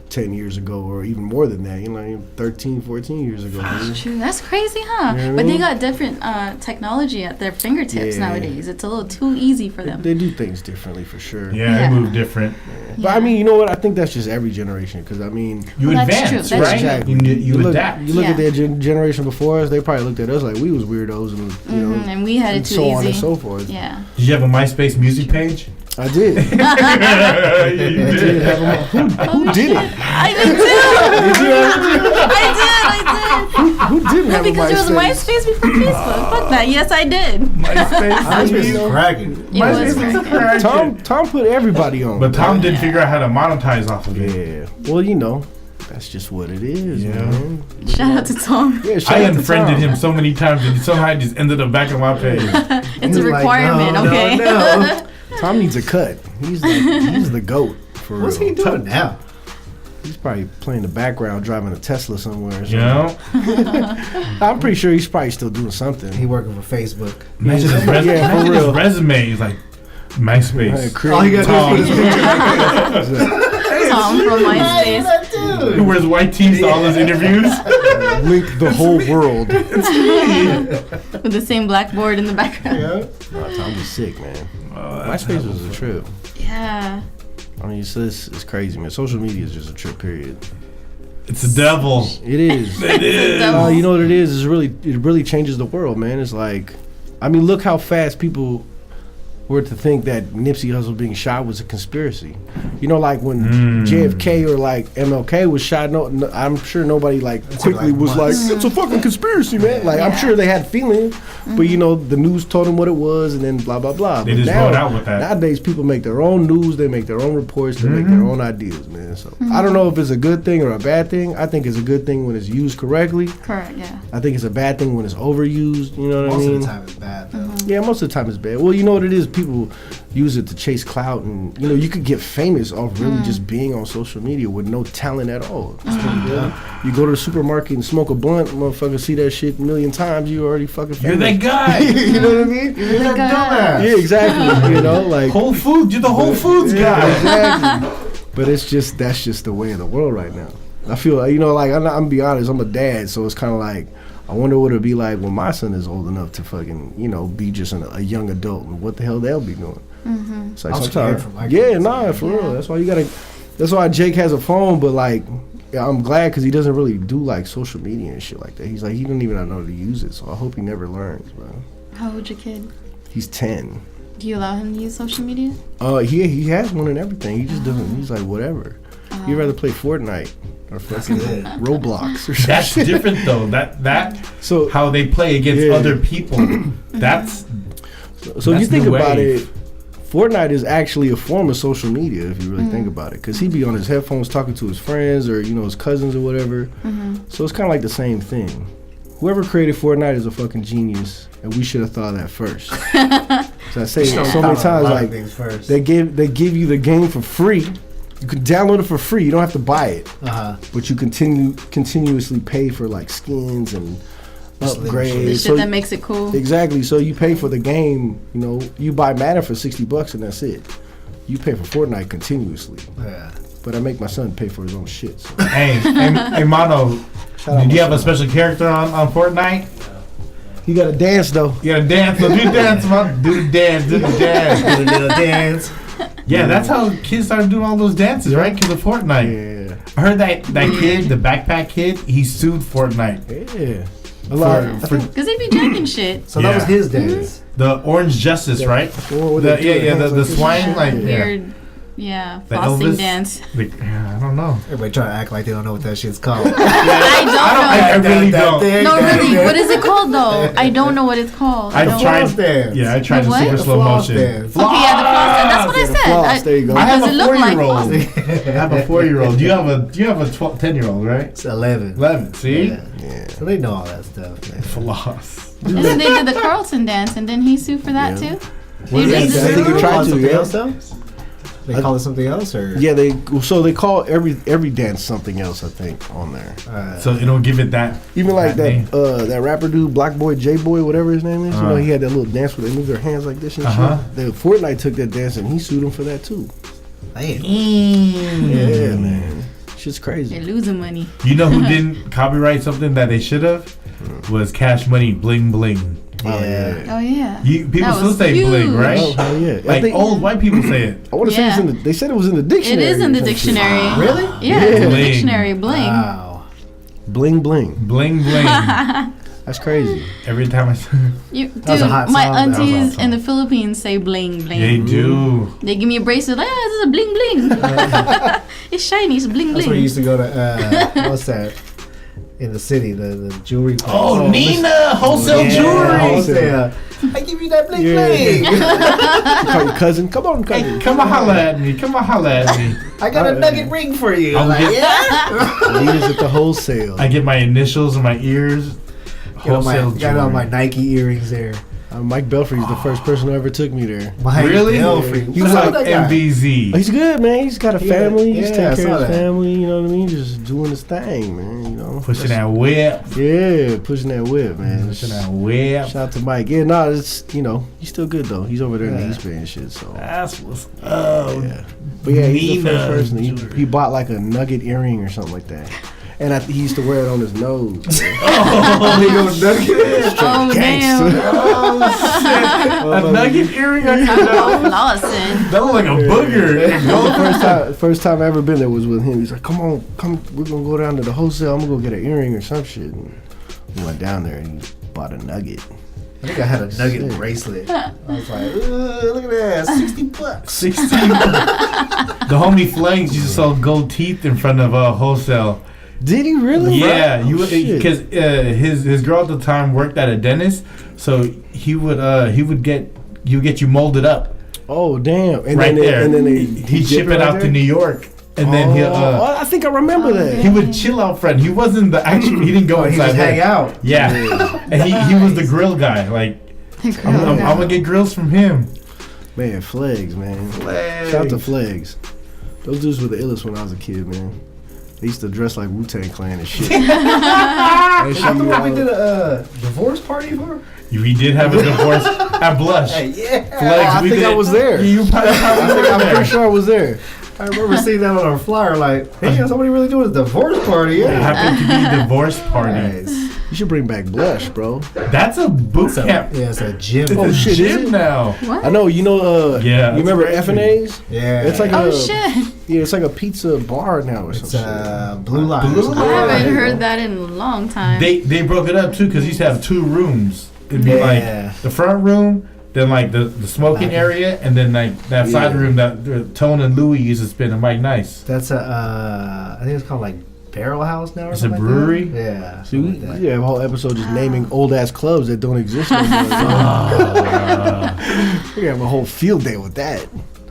10 years ago or even more than that, you know, 13, 14 years ago. True. That's crazy, huh? You know what I But they mean? got different technology at their fingertips Yeah. nowadays. It's a little too easy for them. They do things differently for sure. Yeah, Yeah. they move different. But I mean, you know what? I think that's just every generation because I mean, You Well, that's advance, true. That's right? true. You look, adapt. You look Yeah. at their generation before us, they probably looked at us like we was weirdos and, you know, And we had it and too so easy. on and so forth. Yeah. Did you have a MySpace music page? I did. You I did did. have them. Who didn't? I did too. I did. Who didn't No, have a because there was MySpace before Facebook. Fuck that. Yes, I did. MySpace. MySpace is know. cracking. It was cracking. Tom put everybody on. But Tom didn't figure out how to monetize off of it. Yeah. Well, you know, that's just what it is, Yeah. man. Shout out to Tom. Yeah, shout I out to unfriended Tom. him so many times and somehow I just ended up back on my page. It's a He's like, requirement, no, okay? no. Tom needs a cut. He's the goat for real. What's he doing now? He's probably playing the background, driving a Tesla somewhere. Or You something. know? I'm pretty sure he's probably still doing something. He working for Facebook. Imagine his resume. Yeah, for Imagine his real. resume. He's like, Hey, MySpace. create All you gotta do is Tom. put his picture like that. Tom from MySpace. He wears white tees to all his interviews. link the whole world. With the same blackboard in the background. Nah, Tom was sick, man. MySpace was a trip. Yeah. I mean, it's crazy, man. Social media is just a trip, period. It's the devil. It is. It is. You know what it is? It really changes the world, man. It's like, I mean, look how fast people were to think that Nipsey Hussle being shot was a conspiracy. You know, like when JFK or like MLK was shot, no, I'm sure nobody like quickly like was months. like, it's a fucking conspiracy, man. Like, I'm Yeah. sure they had feelings, but you know, the news told them what it was and then blah, blah, blah. They But just rolled out with that. Nowadays, people make their own news, they make their own reports, they make their own ideas, man. So I don't know if it's a good thing or a bad thing. I think it's a good thing when it's used correctly. Correct, yeah. I think it's a bad thing when it's overused, you know what I Most mean? of the time it's bad though. Yeah, most of the time it's bad. Well, you know what it is? People use it to chase clout, and you know you could get famous off really just being on social media with no talent at all. You go to the supermarket and smoke a blunt, motherfucker, see that shit a million times, you already fucking You're famous. that guy. You know what I mean? You're that God. dumbass. Yeah, exactly. You know, like Whole Foods. You're the Whole Foods yeah, guy. exactly. But that's just the way of the world right now. I feel, you know, like I'm gonna be honest, I'm a dad, so it's kind of like, I wonder what it'll be like when my son is old enough to fucking, you know, be just a young adult, and what the hell they'll be doing. It's like I'm sometimes, scared for my yeah, kids. nah, for real. That's why you gotta. That's why Jake has a phone, but like, yeah, I'm glad because he doesn't really do like social media and shit like that. He's like, he don't even know how to use it, so I hope he never learns, bro. How old's your kid? He's 10. Do you allow him to use social media? He has one and everything. He just doesn't. He's like, whatever. He'd rather play Fortnite or fucking good. Roblox or That's something. different though. That So how they play against Yeah. other people. That's So if you That's think the about wave. it, Fortnite is actually a form of social media if you really think about it. Because he'd be on his headphones talking to his friends or, you know, his cousins or whatever. So it's kind of like the same thing. Whoever created Fortnite is a fucking genius, and we should have thought of that first. So I say it so many times, like, things first. they give you the game for free. You can download it for free. You don't have to buy it. But you continuously pay for like skins and Just little upgrades. shit. The So shit that makes it cool. exactly. So you pay for the game. You know, you buy Madden for $60 and that's it. You pay for Fortnite continuously. Yeah. But I make my son pay for his own shit. So. hey, Mono. Shout out Did my you have a son. special character on Fortnite? He got to dance though. You gotta dance. So do dance, man. Do the dance. Do the dance. Do a little dance. Yeah, that's how kids started doing all those dances, right? Because of Fortnite. Yeah. I heard that kid, the backpack kid, he sued Fortnite. Yeah. A lot. For Because they be jacking shit. So that was Yeah. his dance. the Orange Justice, right? Or with The, the two the hands like this. swine, like Yeah. yeah. Weird. Yeah, The flossing Elvis dance. I don't know. Everybody try to act like they don't know what that shit's called. I I really don't. don't know. No, really. What is it called though? I don't know what it's called. I I don't tried. Floss dance. Yeah, I tried The the what? super The slow floss motion. dance. Okay, yeah, the floss dance. That's what I Yeah, the said. floss, there you go. I have Does a it look like 4-year-old. floss? I have a 4-year-old. You have a 10-year-old, right? It's 11. 11. See? Yeah. So they know all that stuff, man. Floss. And then they did the Carlton dance, and then he sued for that Yeah. too. What They is did that? I think They you call tried it to, something yeah. else, though? They call it something else, or Yeah, they call every dance something else. I think on there. So it'll give it that. Even like name. that rapper dude, Black Boy, J Boy, whatever his name is. You know, he had that little dance where they move their hands like this and shit. The Fortnite took that dance and he sued him for that too. Damn. Yeah, man, shit's crazy. They're losing money. You know who didn't copyright something that they should have? Was Cash Money Bling Bling. Yeah. Oh yeah. People That still was say bling, huge. right? Oh hell yeah! Like I think, old white people say it. I want to say it's Yeah. in the. They said it was in the It dictionary. is in the or some shit. dictionary. Really? Yeah, it's in the Bling. dictionary. Bling. Wow. Bling bling. Bling bling. That's crazy. Every time I say Dude, was a hot my song. That was a hot aunties song. in the Philippines say bling bling. they do. They give me a bracelet. Like, this is a bling bling. It's shiny. It's bling That's where you bling. used to go to, what's that? In the city, the jewelry place. Oh, Nina wholesale jewelry. Wholesale. I give you that bling Yeah. bling. You call your cousin. Come on, cousin. Hey, come on, holla at me. Come on, holla at me. I got a nugget ring for you. I'll Like, get- yeah. Leaders at the wholesale. I get my initials in my ears. Wholesale Got all my jewelry. Nike earrings there. Mike Belfry's the first person who ever took me there. My Really? Belfry. He was What's like up with that guy? MVZ. Oh, he's good, man. He's got a Yeah, family. He's yeah, I taking care saw of his that. family. You know what I mean? Just doing his thing, man. You know, Pushing that whip. Yeah, pushing that whip, man. Pushing that whip. Shout out to Mike. Yeah, no, it's he's still good though. He's over there in the Yeah. East Bay and shit. So That's what's up. yeah, but yeah, he's the Nina first person. jewelry. He bought like a nugget earring or something like that, and he used to wear it on his nose. Oh damn. A nugget earring? Oh, Lawson. That looked like a booger. First time I ever been there was with him. He's like, come, we're gonna go down to the wholesale. I'm gonna go get an earring or some shit. And we went down there and he bought a nugget. I think I had a nugget Shit. bracelet. I was like, look at that, $60. 16. The homie Flanks used to sell gold teeth in front of a wholesale. Did he really? Yeah, Oh, shit. because his girl at the time worked at a dentist, so he would get you molded up Oh damn! And right then there. and then He'd ship it out to New York, and then I think I remember that. he would chill out front. He wasn't the actual. He didn't go He inside just there. hang out. Yeah, and he was the grill guy. Like I'm gonna get grills from him. Man, Flags, man. Flags. Shout out to Flags. Those dudes were the illest when I was a kid, man. They used to dress like Wu-Tang Clan and shit. Is that the one we did a divorce party for? We did have a divorce at Blush. Yeah. Flags, I we think did. I was there. You probably I'm pretty sure I was there. I remember seeing that on our flyer, like, hey, somebody really doing a divorce party. It Yeah. happened to be a divorce party. Nice. You should bring back Blush, bro. That's a boot camp. Yeah, it's a gym. It's Oh, a shit, is gym it? now. What? I know, you know, Yeah, you remember that's F&A's? Yeah. It's like Oh a, shit. yeah, it's like a pizza bar now or It's something. Blue Line. Blue or something. I Line. haven't heard that in a long time. They broke it up too because he used to have 2 rooms. It'd be Yeah. like the front room, then like the smoking area, and then like that side Yeah. room that Tone and Louie used to spin and Mike Nice. That's I think it's called like Barrel House now or It's a something. brewery? Like that. Yeah. See, we something like that. have a whole episode just naming old ass clubs that don't exist no more. We have a whole field day with that.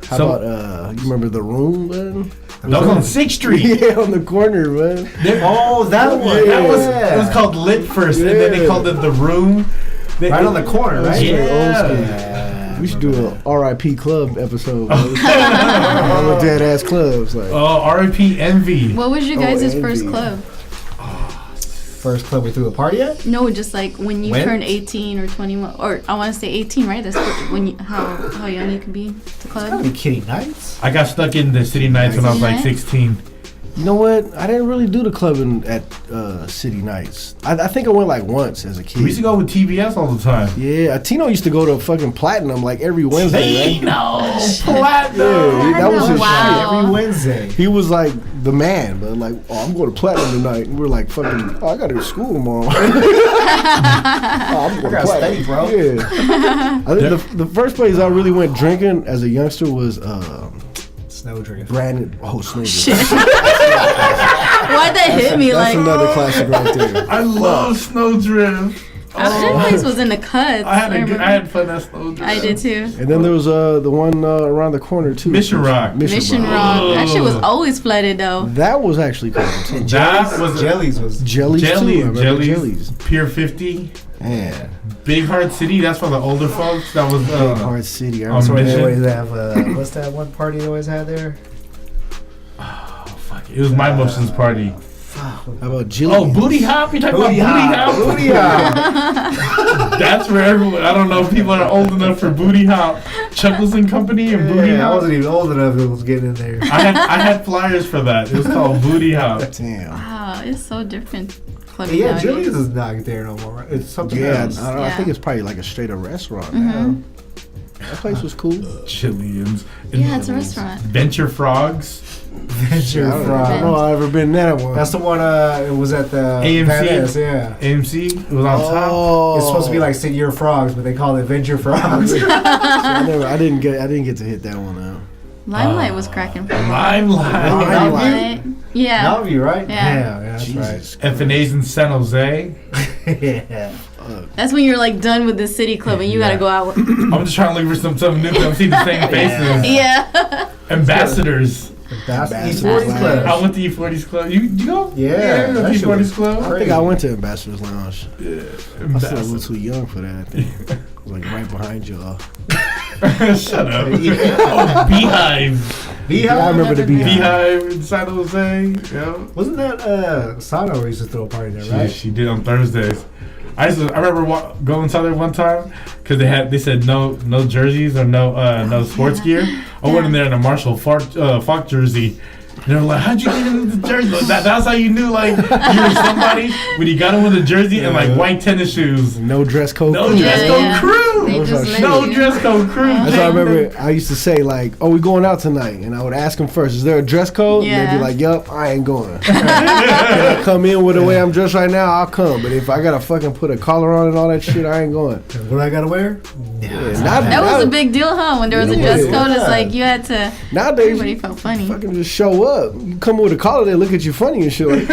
How So- about you remember the room, man? That was on 6th Street. Yeah, on the corner, man. Oh, that one. That was Yeah. it was called Lit First, and then they Yeah. called it the room. Right on the corner, right? Yeah. Old school. Yeah. We should do a R.I.P. club episode. All the dead ass clubs, like. Oh, R.I.P. Envy. What was your Oh, guys' Envy. first club? First club we threw a party at? No, just like when you When? turn 18 or 21, or I want to say 18, right? That's when you how young you can be to Gotta club. be Kitty Nights. I got stuck in the City Nights when I was like 16. You know what? I didn't really do the clubbing at City Nights. I think I went like once as a kid. We used to go with TBS all the time. Yeah, Tino used to go to fucking Platinum like every Wednesday, right? No, Yeah, that was his Wow. Every Wednesday. shit. He was like the man, but like, oh, I'm going to Platinum tonight. And we're like, fucking, oh, I got to go to school tomorrow. Oh, I'm going to gotta Platinum. stay, bro. Yeah. I think the first place I really went drinking as a youngster was Snowdrift. Brandon. Oh, Snowdrift. Shit. Why'd that hit me? That's Like, another classic right there. I love Snowdrift. that place was in the cuts. I had fun at Snowdrift. I did too. And then there was the one around the corner too. Mission Rock. Mission Rock. That shit was always flooded though. That was actually cool too. That was Jellies was Jellies too. I remember Jellies. Pier 50. Yeah. Big Heart City. That's for the older folks. That was Big Heart City. I on So remember they Mission. always have what's that one party they always had there? Oh, fuck. It was my Motions party. How about Jillian? Oh, Booty Hop? You talking about Booty Hop? That's for everyone. I don't know if people are old enough for Booty Hop. Chuckles and Company and Booty Yeah, I Hop. wasn't even old enough. It was getting in there. I had flyers for that. It was called Booty Hop. Damn. Wow, it's so different. Clubbing Yeah, nowadays. Jellies is not there no more. Right? It's something Yeah, else. I Yeah. think it's probably like a straight up restaurant now. That place was cool. Chileans. Yeah, it's a restaurant. Venture Frogs. Venture I don't Fry. know. I've ever been in that one. That's the one. It was at the AMC? Badass, yeah. AMC. It was on top. Oh, It's supposed to be like Senior Frogs, but they call it Venture Frogs. I didn't get to hit that one out. Limelight was cracking. Limelight. Limelight. Yeah. Mountain View, right? Yeah. that's Jesus. FNA's in San Jose. right. Yeah. That's when you're like done with the city club and you gotta go out. I'm just trying to look for something new. I'm seeing the same faces. Yeah. Ambassadors. That's Ambassador's E40's Lounge. Club. I went to E40's Club. You go? Yeah, You that went to shit was E40's Club? I think I went to Ambassador's Lounge. Yeah. I was still a little Ambassadors. too young for that. I think. Like right behind y'all. Shut up. Oh, Beehive. Beehive? I remember the Beehive. Beehive in San Jose. Yeah. Wasn't that Sana used to throw a party there, right? She did on Thursdays. I remember going inside there one time because they said no jerseys or no sports gear. I went in there in a Marshall Falk jersey. And they were like, how'd you get into the jersey? That's how you knew like you were somebody when you got in with a jersey and like white tennis shoes. No dress code. No crew. dress code yeah. crew. They just let No you. dress code crew. That's why I remember I used to say like, "Oh, we going out tonight," and I would ask them first, "Is there a dress code?" And they'd Yeah. be like, "Yup, I ain't going." Can I come in with the way I'm dressed right now? I'll come, but if I gotta fucking put a collar on and all that shit, I ain't going. What I gotta wear? Yeah, That was a big deal, huh? When there was a Yeah. dress code, it's Yeah. like you had to. Nowadays, Everybody you felt funny. fucking just show up. You come with a collar, they look at you funny and shit. Like,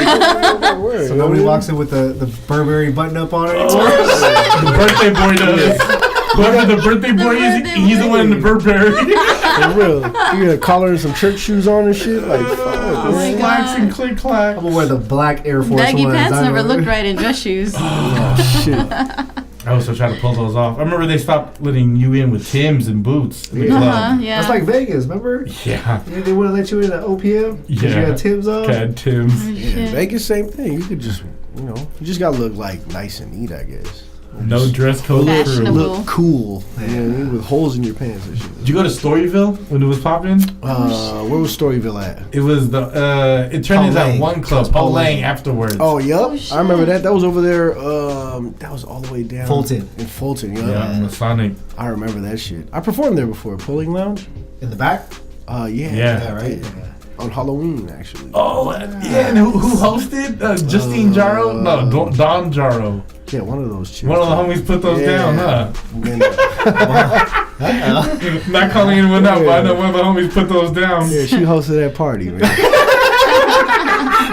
So nobody walks in with the Burberry button up on it. The birthday boy does. Whoever the birthday boy is, he's the one in the Burberry. For real, you got a collar and some church shoes on and shit. Like, fuck, Oh my man. Slacks and God. click clack. I'm gonna wear the black Air Force Baggy Ones. pants I never know. looked right in dress shoes. Oh shit. I was still trying to pull those off. I remember they stopped letting you in with Timbs and boots in the Yeah. club. Yeah. That's like Vegas, remember? Yeah. They wouldn't let you in at OPM because you Yeah. had Tim's on. Had Timbs. Oh, Yeah, shit. Vegas, same thing. You could just, you just gotta look like nice and neat, I guess. No dress code crew. Fashionable. Look cool, you know what I mean? With holes in your pants and shit. Did you go to Storyville when it was popping? Where was Storyville at? It was it turned into that Lang. one club, Paul Lang Lang. afterwards. Oh, yup. Oh, shit. I remember that. That was over there. That was all the way down. Fulton. In Fulton, yup. yeah, Masonic. I remember that shit. I performed there before. Pulling Lounge? In the back? Yeah. Yeah. Yeah, I right? did. On Halloween, actually. Oh, yeah, and who hosted? Justine Jaro? No, Don Jaro. Yeah, one of those chicks. One of the homies put those Yeah. down, huh? And then, Not calling anyone out, but I know one of the homies put those down. yeah, she hosted that party, man.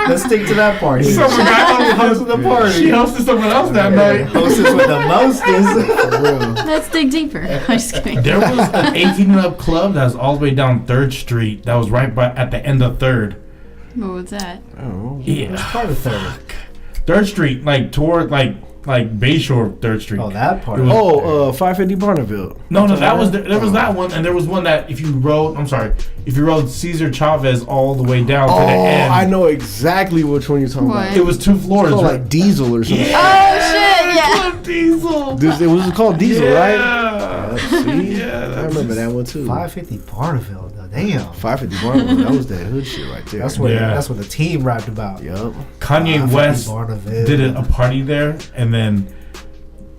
Let's stick to that party. Someone got Hosted the party. She hosted someone else that night. Hostess with the mostest. For real. Let's dig deeper. I'm just kidding. There was an 18 and up club that was all the way down 3rd Street. That was right at the end of 3rd. What was that? I don't know. Yeah. Part of third. 3rd Street, like toward like Bayshore 3rd Street. Oh, that part. It was- Oh, 550 Barnaville. No, that was there was that one, and there was one that if you rode Cesar Chavez all the way down to the end. I know exactly which one you're talking What? about. It was 2 floors. It's called right? like Diesel or something. Oh shit! Yeah. Club Diesel. It was called Diesel, right? Yeah. See? Yeah, I remember that one too. 550 Barnaville. though. Damn. 550 Barnaville. That was that hood shit right there. That's what Yeah. that's what the team rapped about. Yup. Kanye 550 West Barnaville. did a party there, and then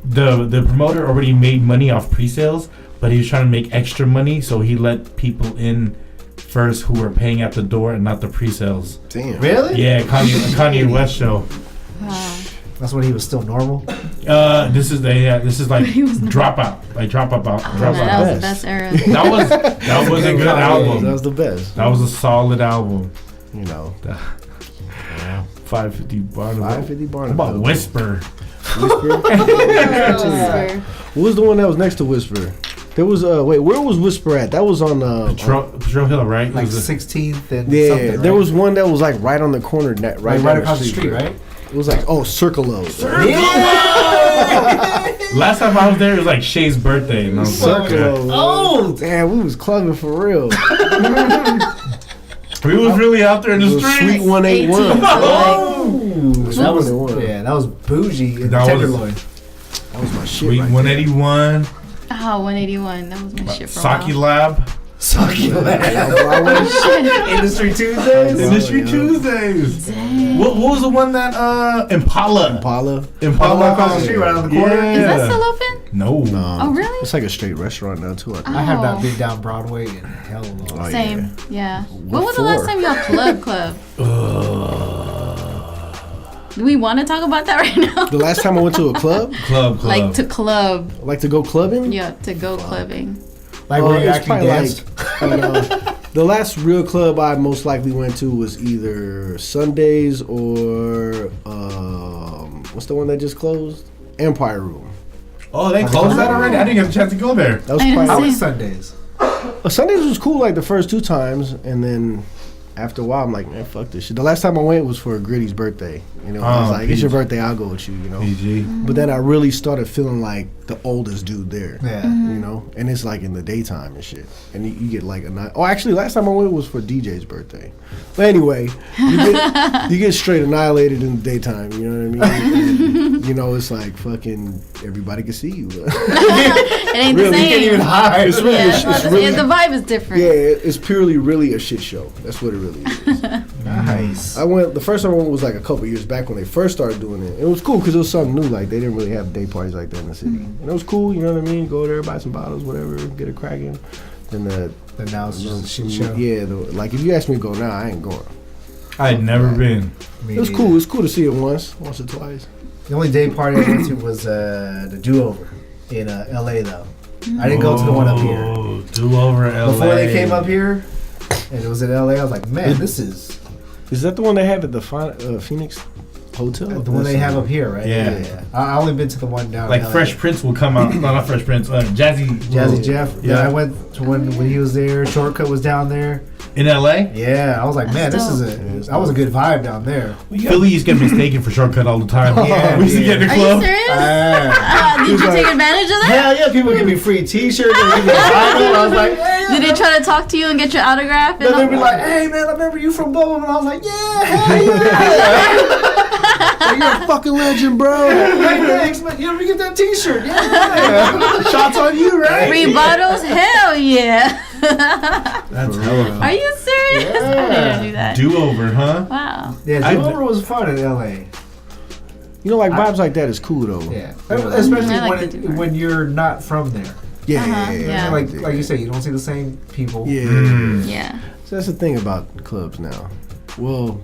the promoter already made money off pre-sales, but he was trying to make extra money, so he let people in first who were paying at the door and not the pre-sales. Damn. Really? Yeah, Kanye West show. Wow. That's when he was still normal. This is like Dropout. Like Dropout. Man, that was the best era. That was a good album. That was the best. That was a solid album. You know. 550 Barnum. 550 Barnum. What about Whisper? Whisper? What was the one that was next to Whisper? There was wait, where was Whisper at? That was on Patrol Hill, right? Like 16th and yeah, something, right? there was one that was like right on the corner, right across the street, right? It was like Circle-O. Last time I was there, it was like Shay's birthday, and I was like, Circle-O. Oh, damn, we was clubbing for real. we was really out there in the streets. Sweet 181. That was bougie and Tenderloin. That was my shit. Sweet right 181. Oh, 181. That was my shit for a Saki while. Lab. Saki Lab. Industry Tuesdays. Industry Tuesdays. Dang. What was the one that Impala across the street, right on the corner. Yeah. Is that still open? No. Oh, really? It's like a straight restaurant now too. I think. I have not been down Broadway in hell long. Oh, Same. Yeah. What When was the last for? time y'all club? Do we want to talk about that right now? The last time I went to a club, Club. Like to club. like to go clubbing. Yeah, to go clubbing. Like where you it's actually probably danced. the last real club I most likely went to was either Sundays or what's the one that just closed? Empire Room. Oh, they closed that already? I didn't get a chance to go there. That was I didn't How probably was Sundays? Sundays was cool like the first 2 times, and then after a while I'm like, man, fuck this shit. The last time I went was for Gritty's birthday. You know, I was like, it's your birthday, I'll go with you. You know. PG. But then I really started feeling like the oldest dude there. Yeah. You know, and it's like in the daytime and shit, and you get like a night. Oh, actually, last time I went was for DJ's birthday. But anyway, you get straight annihilated in the daytime. You know what I mean? And, you know, it's like fucking everybody can see you. It ain't Really, the you same. can't even hide. It's really, Yeah, it's really, the vibe is different. yeah, it's purely really a shit show. That's what it really is. Nice. I went. The first time I went was like a couple years back when they first started doing it. It was cool because it was something new. Like they didn't really have day parties like that in the city, and it was cool. You know what I mean? Go there, buy some bottles, whatever, get it cracking. Then But now it's just a shit show. yeah, like if you ask me to go now, I ain't going. I had never been. Me It was neither. cool. It was cool to see it once or twice. The only day party I went to was the Do-Over in LA though. I didn't go to the one up here. Do over LA. Before they came up here, and it was in LA, I was like, man, this is Is that the one they have at the Phoenix Hotel? the one they have up here, right? Yeah. I only been to the one down Like in LA. Fresh Prince will come out. No, not Fresh Prince. Jazzy Jeff. Yeah. I went to when he was there. Shortcut was down there. in LA. Yeah, I was like, man, That's that was a good vibe down there. Philly used to get mistaken for Shortcut all the time. Yeah, we used to get in the Are you club. serious? Ah. Did you take advantage of that? Hell yeah, people give me free T-shirts. And give me vinyl. I was like, hey, Did they try to talk to you and get your autograph? then they'd be like, hey man, I remember you from Boba, and I was like, yeah, hell yeah. You're a fucking legend, bro. Hey, thanks, man. You ever get that T-shirt? Yeah. Shots on you, right? Free bottles? Hell yeah. That's hella Are you serious? I didn't do that. do over, huh? Wow. Yeah, Do-Over was fun in LA. You know, like vibes like that is cool though. Yeah, especially I like the Do-Over. when you're not from there. Yeah, Yeah. Like you say, you don't see the same people. Yeah. Yeah. So that's the thing about clubs now. Well,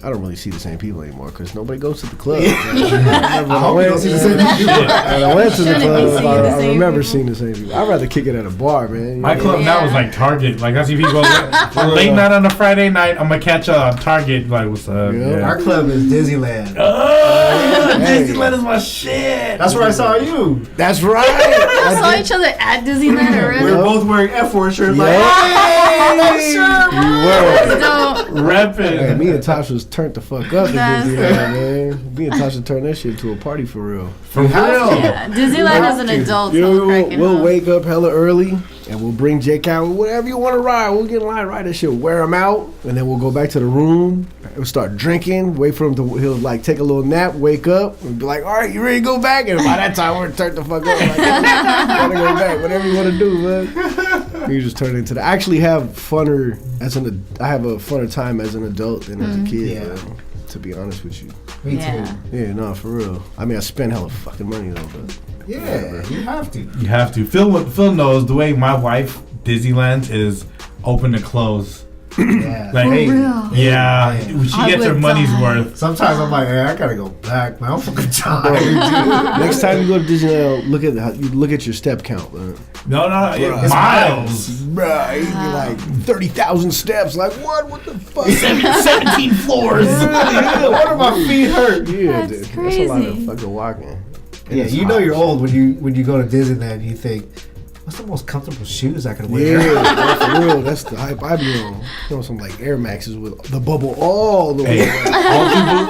I don't really see the same people anymore because nobody goes to the club. I hope you don't see the same people. When I went to the Shouldn't be club, seeing the I same remember people. seeing the same people. I'd rather kick it at a bar, man. My club now is like Target. Like I see people late night on a Friday night. I'm gonna catch a Target. Like what's up? Yeah. Our club is Disneyland. Hey. Disneyland is my shit. That's where I saw you. That's right. I saw each other at Disneyland We already. were both wearing F4 shirts. Like, Yeah. hey, sure, You bro. were. So, Reppin'. Hey, me and Tasha was turned the fuck up at That's Disneyland, man. Me and Tasha turned that shit into a party for real. For real. yeah, Disneyland as an adult. You So know, cracking we'll up. wake up hella early and we'll bring Jake out. Whatever you want to ride, we'll get in line, ride that shit, wear him out, and then we'll go back to the room. We'll start drinking, wait for him to, he'll like take a little nap, wake up, and be like, all right, you ready to go back? And by that time, we're turned the fuck up. Like, gotta go back, whatever you want to do, man. You just turn into I actually have funner I have a funner time as an adult than as a kid, Yeah. man, to be honest with you. Me Yeah. too. Yeah, no, for real. I mean, I spend hella fucking money though, but Yeah, you have to. You have to. Phil knows the way my wife Disneyland is open to close. Yeah. Like, For hey, real? yeah, she I gets her would money's die. worth. Sometimes I'm like, hey, I gotta go back, man. I'm fucking tired, dude. Next time you go to Disneyland, look at your step count, man. No, Bruh. miles. Bruh, you be like 30,000 steps. Like what? What the fuck? 17 floors. What if my feet hurt? Yeah, That's dude. That's a lot of crazy. fucking walking. And Yeah, it's you know hot. you're old when you go to Disneyland. You think, what's the most comfortable shoes I can wear? Yeah, for real. That's the hype I be on. You know, some like Air Maxes with the bubble all the way. Hey,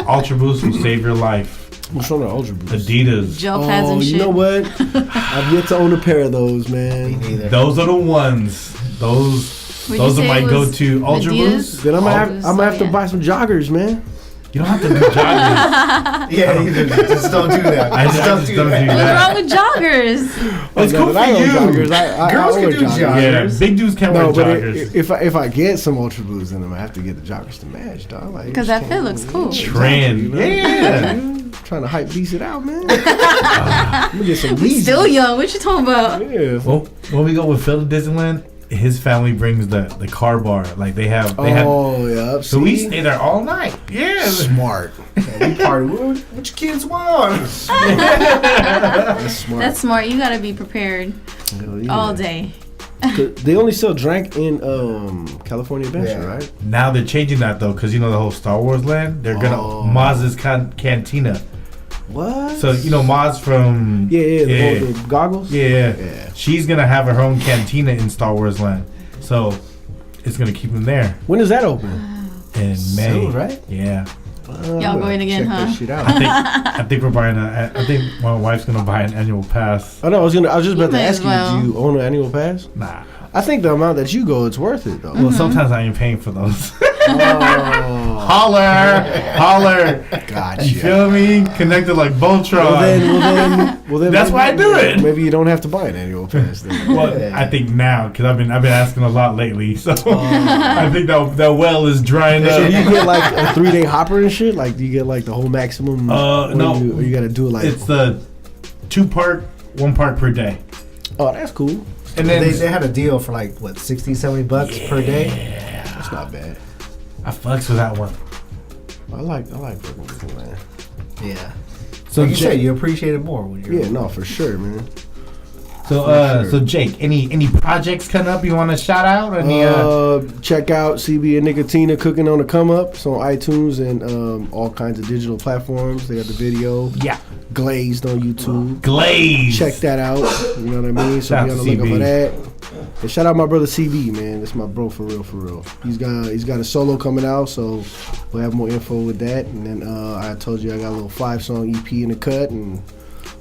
Ultra Boost will save your life. What's on the Ultra Boost? Adidas. Gel pads Oh, and shit. you know what? I've yet to own a pair of those, man. Neither. Those are the ones. Those Would are you say my it was go-to Ultra Adidas? Boost. Then I'm Ultra gonna have to yeah. buy some joggers, man. You don't have to do joggers. Yeah, either. Just don't do that. I Just just don't do What's that. wrong with joggers? It's No, cool but I for own you. joggers. I Girls wear can do joggers. Yeah, big dudes can't No, wear but joggers. if I get some Ultra Boosts, then I'm gonna have to get the joggers to match, dog. Like, Because you that just fit can't- looks cool. Trend. You know? Yeah. Trying to hype beast it out, man. Let me get some We Yeezys. still young. What you talking about? Yeah. Well, when we go with Phil to Disneyland, his family brings the car bar. Like they have. Oh yeah. So we see? stay there all night. Yeah. Smart. Yeah, we party. What your kids want? That's smart. That's smart. You gotta be prepared Hell yeah. all day. 'Cause they only sell drink in California Adventure, Yeah. right? Now they're changing that though, because you know the whole Star Wars land. They're gonna Oh. Maz's Cantina. What? So you know Maz from Yeah, the goggles. yeah. Yeah. She's gonna have her own cantina in Star Wars land. So it's gonna keep them there When does that open? in May. Soon, right? Yeah. Y'all going again, check huh? That shit out. I think we're buying I think my wife's gonna buy an annual pass. I know. I was just about to may as ask you. well. Do you own an annual pass? Nah. I think the amount that you go, it's worth it though. Well, sometimes I ain't paying for those. Oh, Holler. gotcha. You feel me? Connected like Voltron. Well then. That's why I do it. Maybe you don't have to buy an annual pass. Then. Well, I think now because I've been asking a lot lately, so I think that well is drying So up. you get like a 3-day hopper and shit. Like, do you get like the whole maximum? Or No. you got to do it like. It's the 2 park, 1 park per day, Oh, that's cool. and then They had a deal for like what, $60-$70 per day. That's not bad. I fucks with that one. I like working with you, man. Yeah. So Like you Jake, said, you appreciate it more when you're. Yeah, no, for sure, man. so Jake, any projects coming up you want to shout out? Any Check out CB and Nicotina Cooking on the Come Up. It's on iTunes and all kinds of digital platforms. They got the video. yeah, Glazed on YouTube. Glaze. Check that out. You know what I mean? So Shout be out on to the lookout for CB. that. And shout out my brother CB, man. That's my bro for real. He's got a solo coming out, so we'll have more info with that. And then I told you I got a little 5-song EP in the cut, and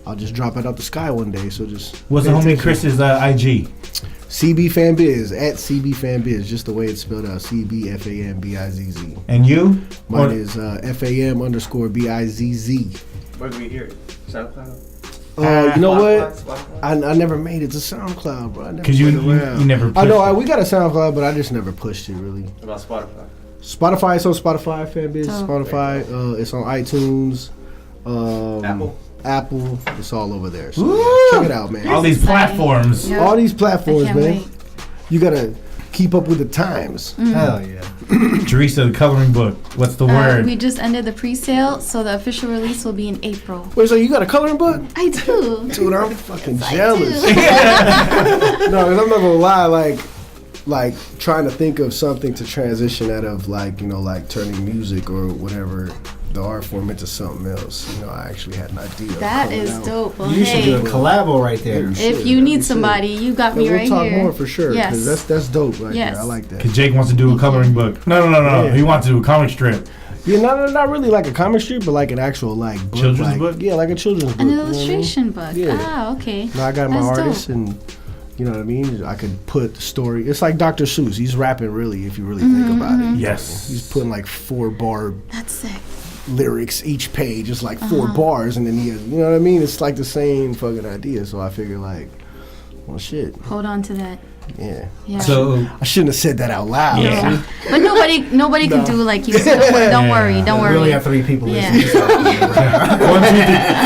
I'll just drop it out the sky one day. So just What's the pay homie attention. Chris's IG? CB Fan Biz at CB Fan Biz, just the way it's spelled out. CBFANBIZZ. And you? Mine is FAM_BIZZ. Where do we hear it? SoundCloud? You know what? Spotify? I never made it to SoundCloud, bro. I never 'Cause you- put it around. you never I know pushed it. we got a SoundCloud, but I just never pushed it really. What about Spotify? Spotify, it's on Spotify, Fanbiz. Oh. Spotify, it's on iTunes, Apple. It's all over there. So Woo! check it out, man. All these platforms. Yeah. All these I platforms, can't man. wait. You gotta keep up with the times. Hell yeah. Jarissa, the coloring book. What's the word? We just ended the pre-sale, so the official release will be in April. Wait, so you got a coloring book? I do. Dude, I'm fucking I jealous. do. No, 'cause I'm not gonna lie, like trying to think of something to transition out of, like, you know, like turning music or whatever the art form into something else. You know, I actually had an idea. of That coming is out. dope. Well, You should do a hey, collabo right there. Yeah. if Shit, you that'd need be somebody, you got Yeah, me we'll right talk here. more for sure. Yes. Because that's dope right Yes. there. I like that. Because Jake wants to do a coloring book. No. Yeah. He wants to do a comic strip. Yeah, not really like a comic strip, but like an actual like book, Children's like, book? Yeah, like a children's book. An you know what I mean? illustration book. Yeah. Ah, okay. Now I got my That's artist, dope. and you know what I mean. I could put the story. It's like Dr. Seuss. He's rapping really, if you really think about it. Yes. He's putting like 4-bar That's sick. lyrics each page. It's like 4 bars, and then he has, you know what I mean. It's like the same fucking idea. So I figure like, well, shit, Hold on to that. yeah. Yeah. So I shouldn't have said that out loud. Yeah. But nobody can do like you said. Don't worry. Don't We only worry. have 3 people Yeah. listening. So 1, 2, 3,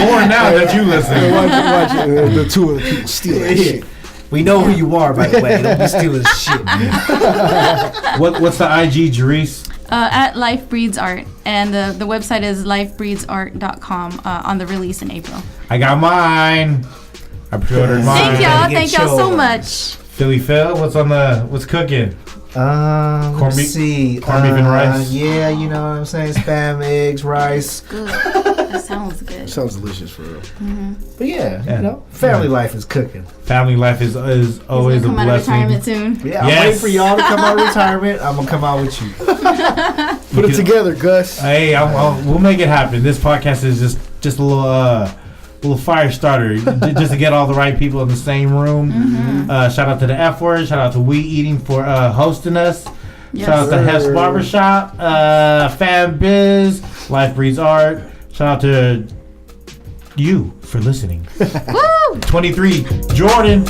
4 now that you listen. Watch it, the 2 of the people steal that shit. We know who you are, by the way. Don't be stealing shit. What's the IG, Jarissa? At Life Breeds Art, and the website is lifebreedsart.com on the release in April. I got mine. I pre-ordered mine. Thank y'all so much. Philly Phil, what's cooking? Let's see. Corned beef and rice. Yeah, you know what I'm saying? Spam, eggs, rice. Good. That sounds good. Sounds delicious for real. But yeah, you know, family life is cooking. Family life is always a come out of blessing. retirement soon. Yeah, I'm waiting for y'all to come out of retirement. I'm gonna come out with you. Put it together, Gus. Hey, we'll make it happen. This podcast is just a little fire starter, just to get all the right people in the same room. Shout out to the F Word. Shout out to We Eating for hosting us. Yes. Shout out to Hef's Barbershop, Fan Biz, Life Breeds Art. Shout out to you for listening. Woo! 23, Jordan.